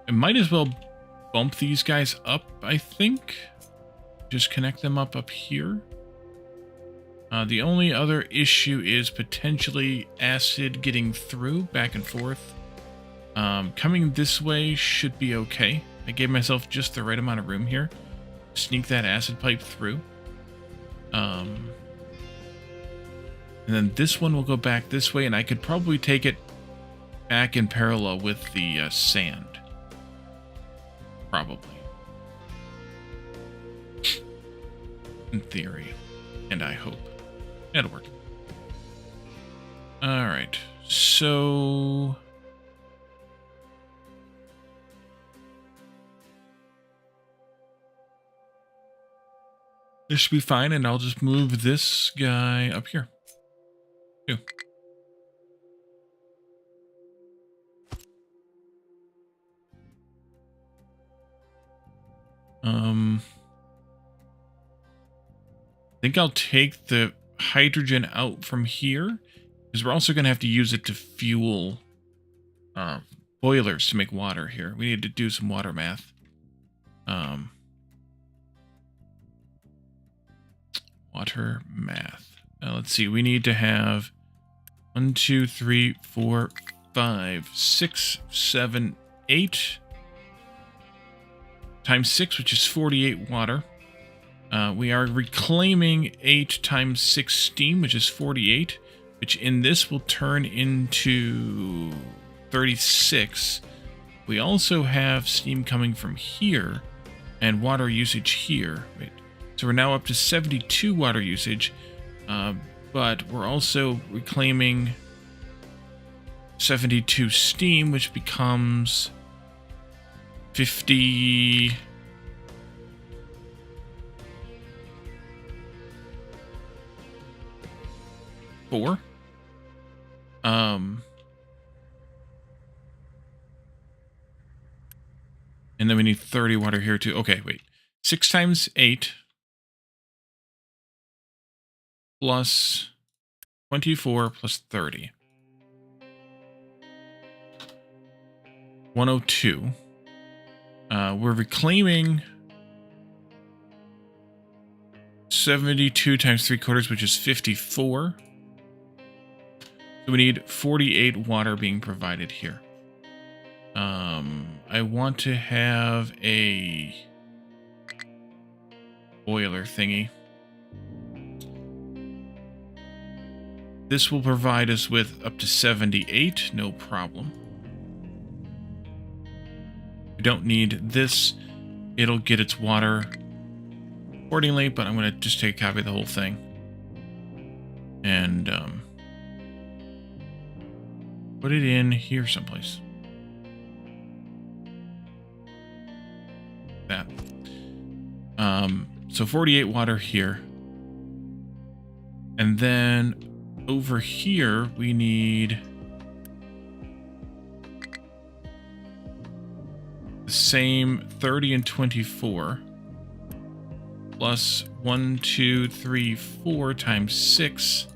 I might as well bump these guys up, I think. Just connect them up here. The only other issue is potentially acid getting through back and forth. Coming this way should be okay. I gave myself just the right amount of room here. Sneak that acid pipe through. And then this one will go back this way, and I could probably take it back in parallel with the sand. Probably. In theory. And I hope. It'll work. Alright. So... this should be fine, and I'll just move this guy up here. Too. I think I'll take the hydrogen out from here, because we're also going to have to use it to fuel boilers to make water here. We need to do some water math. Water math. Let's see. We need to have 1, 2, 3, 4, 5, 6, 7, 8 times 6, which is 48 water. We are reclaiming 8 times 6 steam, which is 48, which in this will turn into 36. We also have steam coming from here and water usage here. Wait. So we're now up to 72 water usage, but we're also reclaiming 72 steam, which becomes 50... four. And then we need 30 water here too. Okay, wait. 6 times 8 plus 24 plus 30. 102. We're reclaiming 72 times 3/4, which is 54. So we need 48 water being provided here. I want to have a boiler thingy. This will provide us with up to 78, no problem. We don't need this. It'll get its water accordingly, but I'm going to just take a copy of the whole thing. And put it in here someplace. That. So 48 water here. And then over here, we need the same 30 and 24 plus 1, 2, 3, 4 times 6.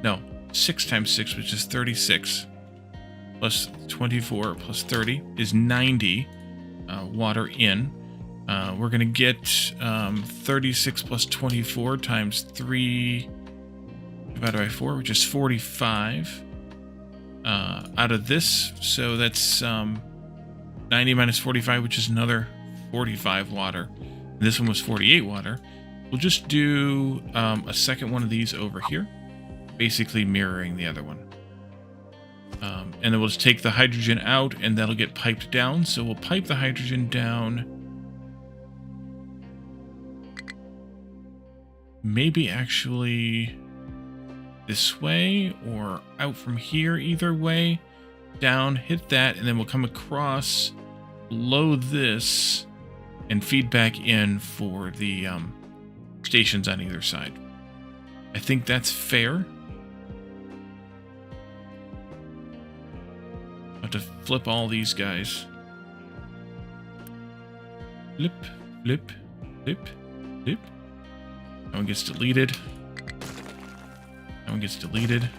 No, 6 times 6, which is 36, plus 24 plus 30 is 90 water in. We're going to get 36 plus 24 times 3 divided by 4, which is 45 out of this. So that's 90 minus 45, which is another 45 water. And this one was 48 water. We'll just do a second one of these over here, basically mirroring the other one. And then we'll just take the hydrogen out, and that'll get piped down. So we'll pipe the hydrogen down. Maybe actually this way or out from here, either way. Down, hit that, and then we'll come across below this and feed back in for the stations on either side. I think that's fair. I'll have to flip all these guys. Flip, flip, flip, flip. That one gets deleted. That one gets deleted.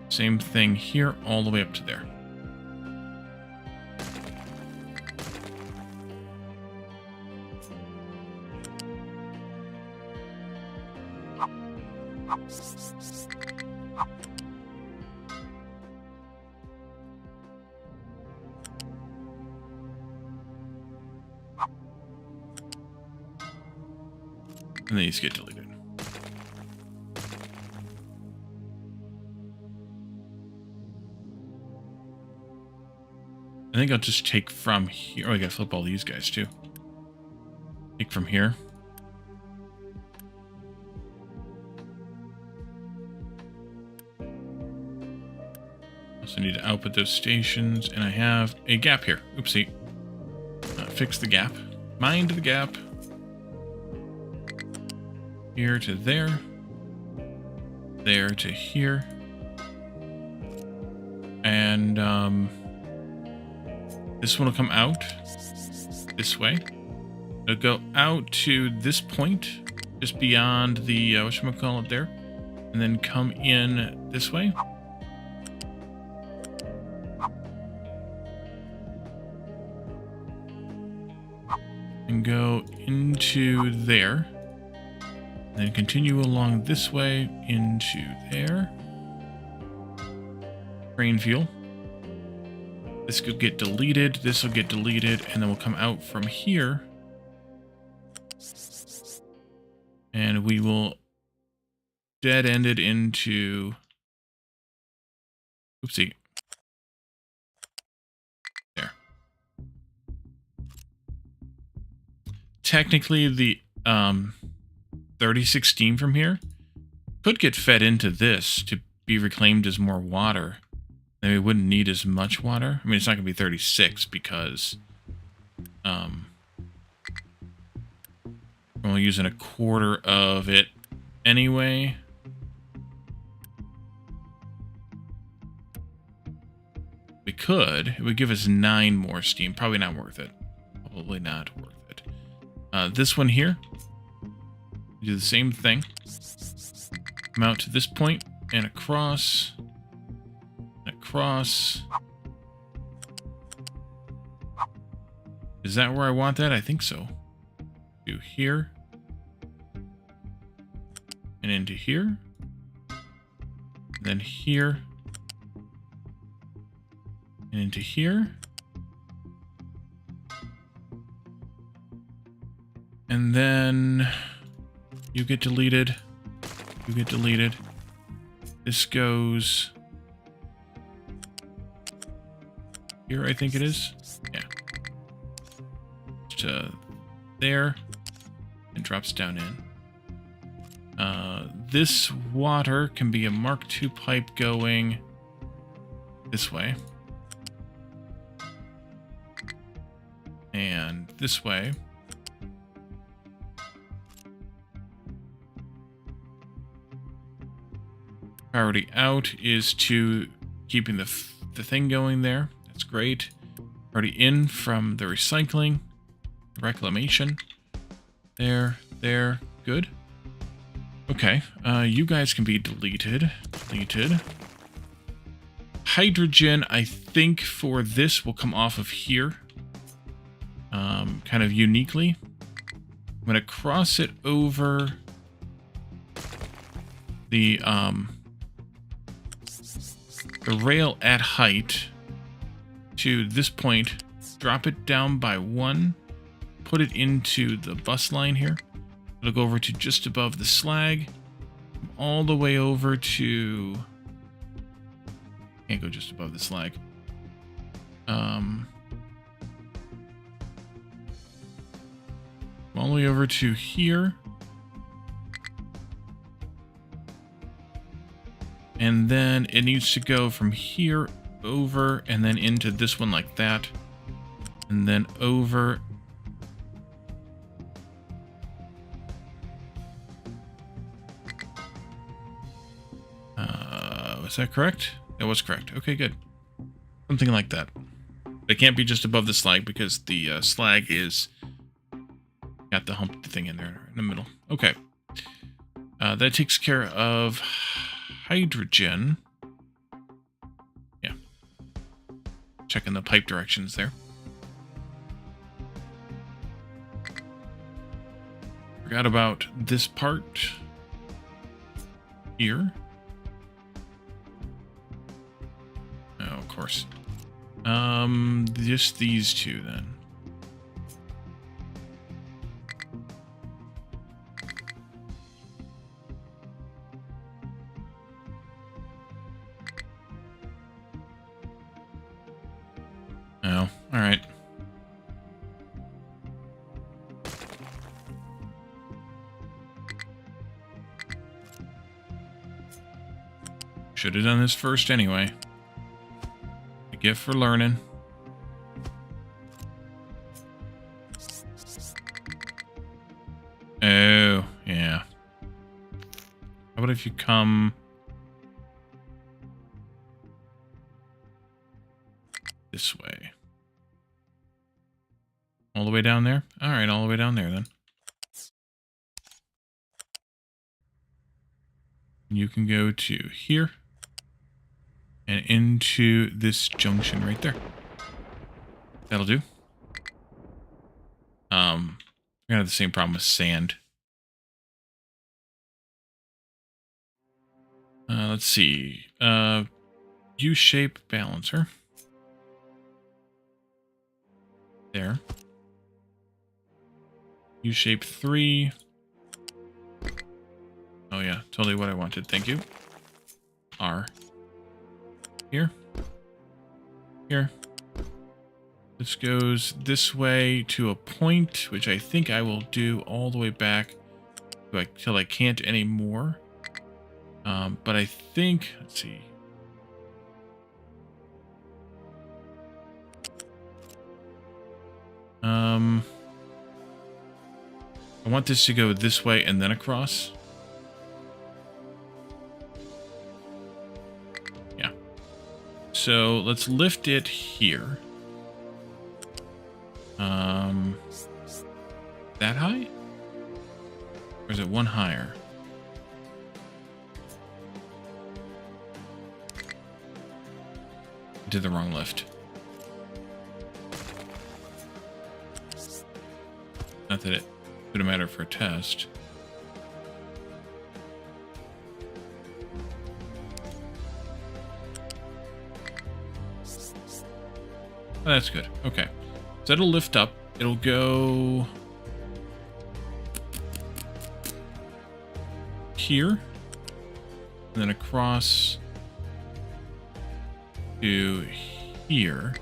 Same thing here, all the way up to there. And these get deleted. I think I'll just take from here. Oh, I gotta flip all these guys too. Take from here. Also need to output those stations, and I have a gap here. Oopsie. Fix the gap. Mind the gap. Here to there. There to here. And this one will come out this way. It'll go out to this point, just beyond the whatchamacallit there, and then come in this way. And go into there. And then continue along this way into there. Train fuel. This could get deleted. This will get deleted. And then we'll come out from here. And we will dead end it into... Oopsie. There. Technically, the 36 steam from here could get fed into this to be reclaimed as more water. Then we wouldn't need as much water. I mean, it's not going to be 36 because we're only using a quarter of it anyway. We could. It would give us 9 more steam. Probably not worth it. Probably not worth it. This one here. Do the same thing. Come out to this point and across. Across. Is that where I want that? I think so. Do here. and into here. Then here. And into here. And then you get deleted. You get deleted. This goes here, I think it is. Yeah. To there. And drops down in. This water can be a Mark II pipe going this way. And this way. Priority out is to keeping the thing going there. That's great. Priority in from the recycling, reclamation. There, good. Okay, you guys can be deleted. Deleted. Hydrogen, I think for this will come off of here. Kind of uniquely. I'm going to cross it over the rail at height to this point, drop it down by 1, put it into the bus line here. It'll go over to just above the slag, all the way over to... Can't go just above the slag. All the way over to here. And then it needs to go from here over and then into this one like that. And then over. Was that correct? That was correct. Okay, good. Something like that. It can't be just above the slag because the slag is got the hump thing in there in the middle. Okay. That takes care of hydrogen. Yeah. Checking the pipe directions there. Forgot about this part here. Oh, of course. Just these two then. Oh, all right. Should have done this first anyway. A gift for learning. Oh, yeah. How about if you come this way? All the way down there? All right, all the way down there then. You can go to here and into this junction right there. That'll do. We're gonna have the same problem with sand. Let's see. U-shape balancer. There. U-shape 3. Oh yeah, totally what I wanted. Thank you. R. Here. Here. This goes this way to a point, which I think I will do all the way back till I can't anymore. But I think, let's see. I want this to go this way and then across. Yeah. So let's lift it here. That high? Or is it one higher? I did the wrong lift. Not that it would matter for a test. Oh, that's good. Okay. So it'll lift up. It'll go here. And then across to here.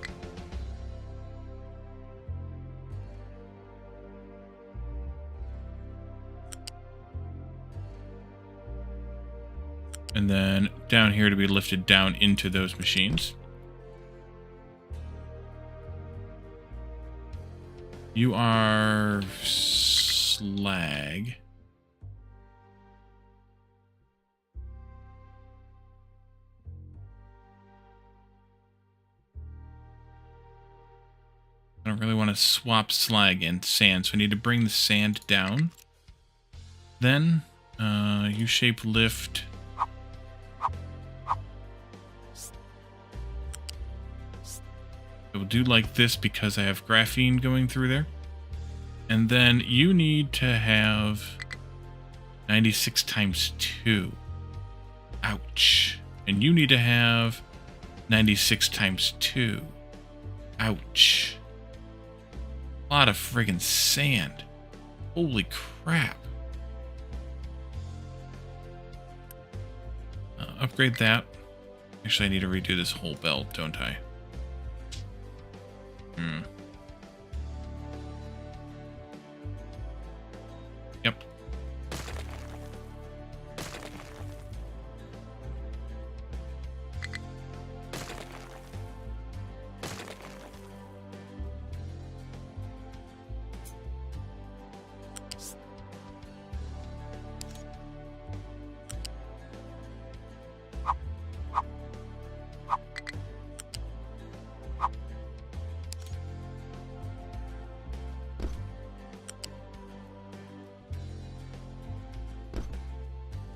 And then down here to be lifted down into those machines. You are slag. I don't really want to swap slag and sand, so I need to bring the sand down. Then, U-shape lift. It will do like this because I have graphene going through there. And then you need to have 96 times 2. Ouch. And you need to have 96 times 2. Ouch. A lot of friggin' sand. Holy crap. Upgrade that. Actually, I need to redo this whole belt, don't I? Yep.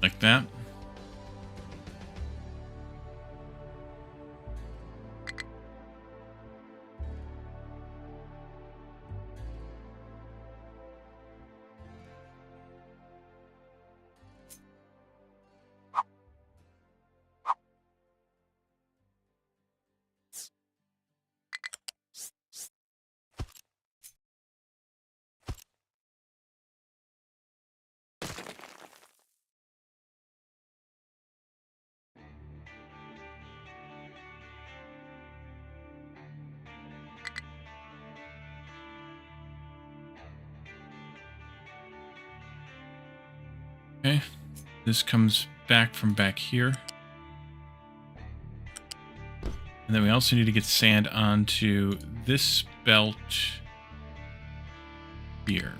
Like that. Okay, this comes back from back here. And then we also need to get sand onto this belt here.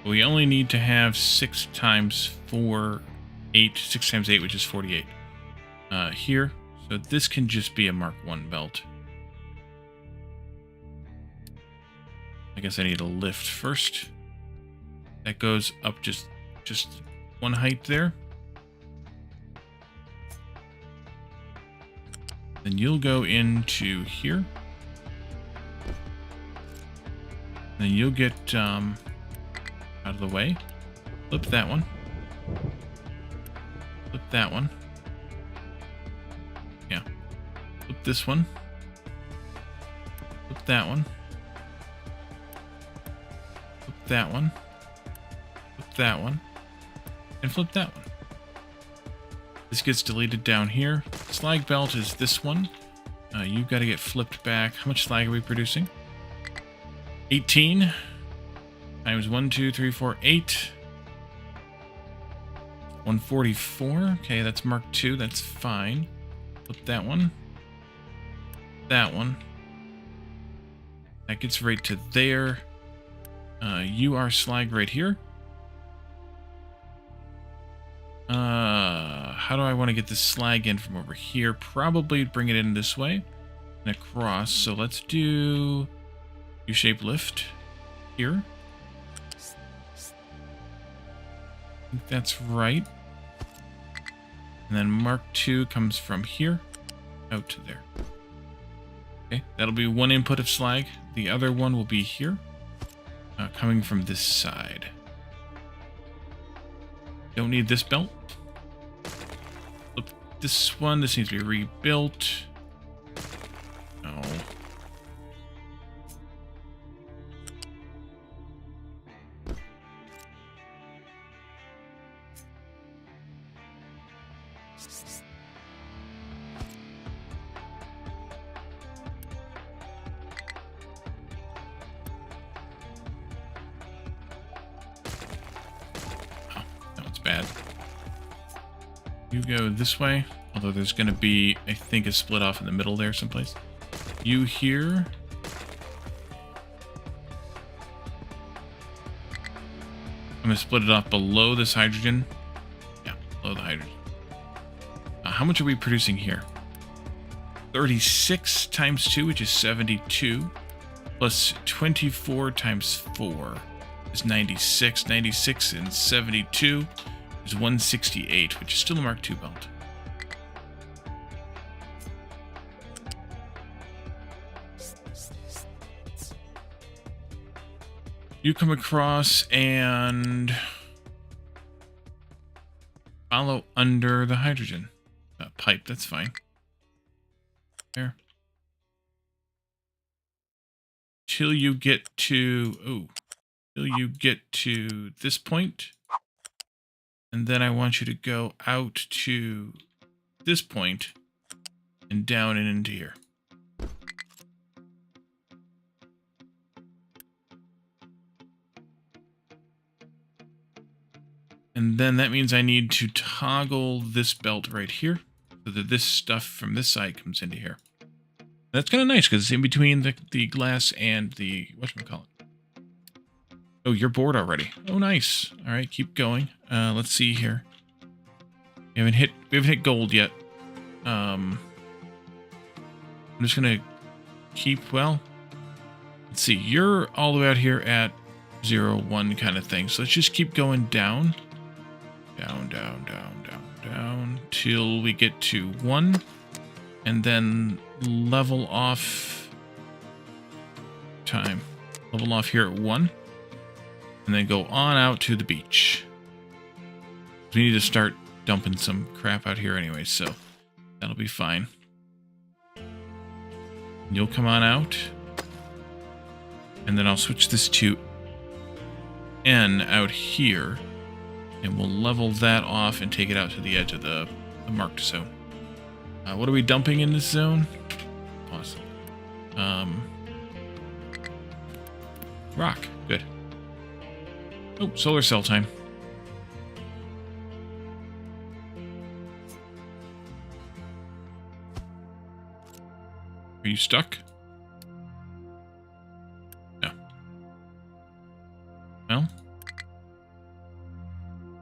We only need to have 6 times 4, 8, 6 times 8, which is 48 here. So this can just be a Mark 1 belt. I guess I need a lift first. That goes up just one height there. Then you'll go into here. Then you'll get out of the way. Flip that one. Flip that one. Yeah. Flip this one. Flip that one. Flip that one. Flip that one. And flip that one. This gets deleted down here. Slag belt is this one. You've got to get flipped back. How much slag are we producing? 18 times 1, 2, 3, 4, 8. 144. Okay, that's Mark 2. That's fine. Flip that one. That one. That gets right to there. You are slag right here. How do I want to get this slag in from over here? Probably bring it in this way and across. So let's do U-shape lift here. I think that's right. And then Mark 2 comes from here out to there. Okay, that'll be one input of slag. The other one will be here, coming from this side. Don't need this belt. Flip this one. This needs to be rebuilt. No. bad. You go this way, although there's going to be, I think, a split off in the middle there someplace. You here. I'm going to split it off below this hydrogen. Yeah, below the hydrogen. How much are we producing here? 36 times 2, which is 72. Plus 24 times 4 is 96. 96 and 72 is 168, which is still a Mark II belt. You come across and follow under the hydrogen pipe. That's fine. There. Till you get to this point, and then I want you to go out to this point and down and into here. And then that means I need to toggle this belt right here so that this stuff from this side comes into here. That's kind of nice because it's in between the glass and the whatchamacallit. Oh, you're bored already. Oh, nice. All right, keep going. Let's see here. We haven't hit gold yet. I'm just gonna keep, well, let's see. You're all the way out here at 0, 1 kind of thing. So let's just keep going down. Down, down, down, down, down, till we get to 1, and then level off time. Level off here at 1, and then go on out to the beach. We need to start dumping some crap out here anyway, so that'll be fine. You'll come on out, and then I'll switch this to N out here. And we'll level that off and take it out to the edge of the marked zone. What are we dumping in this zone? Awesome. Rock. Good. Oh, solar cell time. Are you stuck? No. Well.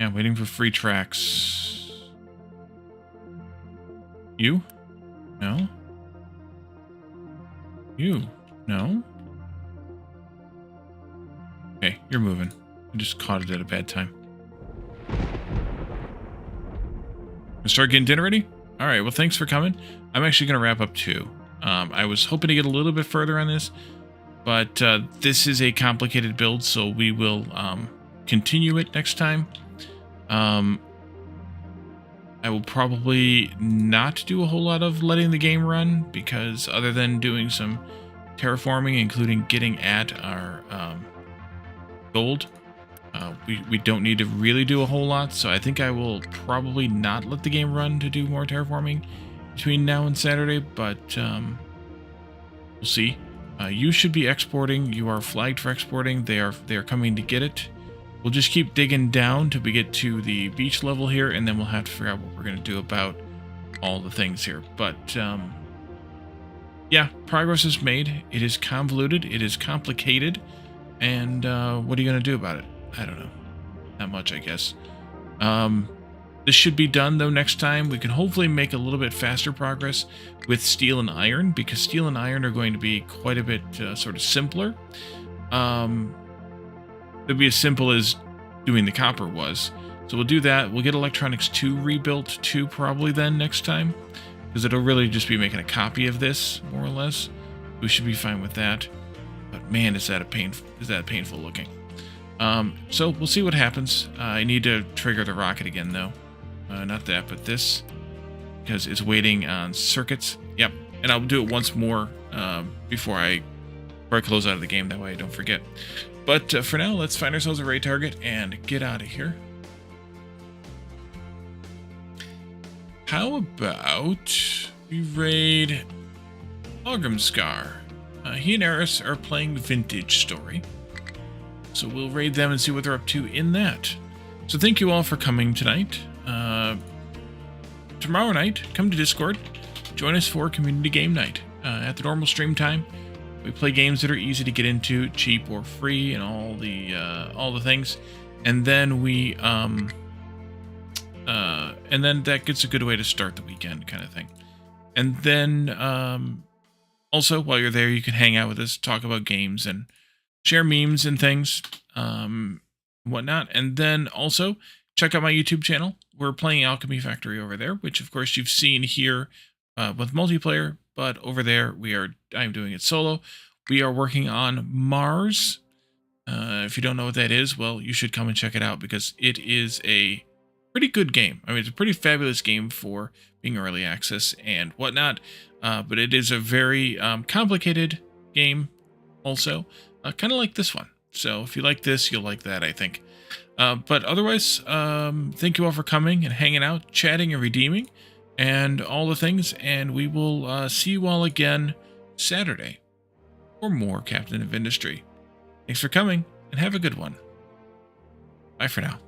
Yeah, waiting for free tracks. You? No? You? No? Okay, you're moving. I just caught it at a bad time. Start getting dinner ready? Alright, well thanks for coming. I'm actually going to wrap up too. I was hoping to get a little bit further on this, but this is a complicated build, so we will continue it next time. I will probably not do a whole lot of letting the game run, because other than doing some terraforming, including getting at our gold, we don't need to really do a whole lot. So I think I will probably not let the game run to do more terraforming between now and Saturday, but we'll see. You should be exporting. You are flagged for exporting. They are coming to get it. We'll just keep digging down till we get to the beach level here, and then we'll have to figure out what we're going to do about all the things here. But, yeah, progress is made. It is convoluted. It is complicated. And what are you going to do about it? I don't know. Not much, I guess. This should be done, though, next time. We can hopefully make a little bit faster progress with steel and iron, because steel and iron are going to be quite a bit sort of simpler. It'll be as simple as doing the copper was. So we'll do that. We'll get Electronics 2 rebuilt too, probably then next time, because it'll really just be making a copy of this, more or less. We should be fine with that. But man, is that painful looking. So we'll see what happens. I need to trigger the rocket again, though. Not that, but this, because it's waiting on circuits. Yep, and I'll do it once more before I close out of the game. That way I don't forget. But for now, let's find ourselves a raid target and get out of here. How about we raid Ogrimskar? He and Eris are playing Vintage Story, so we'll raid them and see what they're up to in that. So thank you all for coming tonight. Tomorrow night, come to Discord. Join us for community game night. At the normal stream time, we play games that are easy to get into, cheap or free, and all the things. And then and then that gets a good way to start the weekend, kind of thing. And then also, while you're there, you can hang out with us, talk about games, and share memes and things, whatnot. And then also check out my YouTube channel. We're playing Alchemy Factory over there, which of course you've seen here with multiplayer, but over there I'm doing it solo. We are working on Mars. If you don't know what that is, well, you should come and check it out because it is a pretty good game. I mean, it's a pretty fabulous game for being early access and whatnot, but it is a very complicated game also, kind of like this one. So if you like this, you'll like that, I think. But otherwise, thank you all for coming and hanging out, chatting and redeeming, and all the things. And we will see you all again Saturday for more Captain of Industry. Thanks for coming, and have a good one. Bye for now.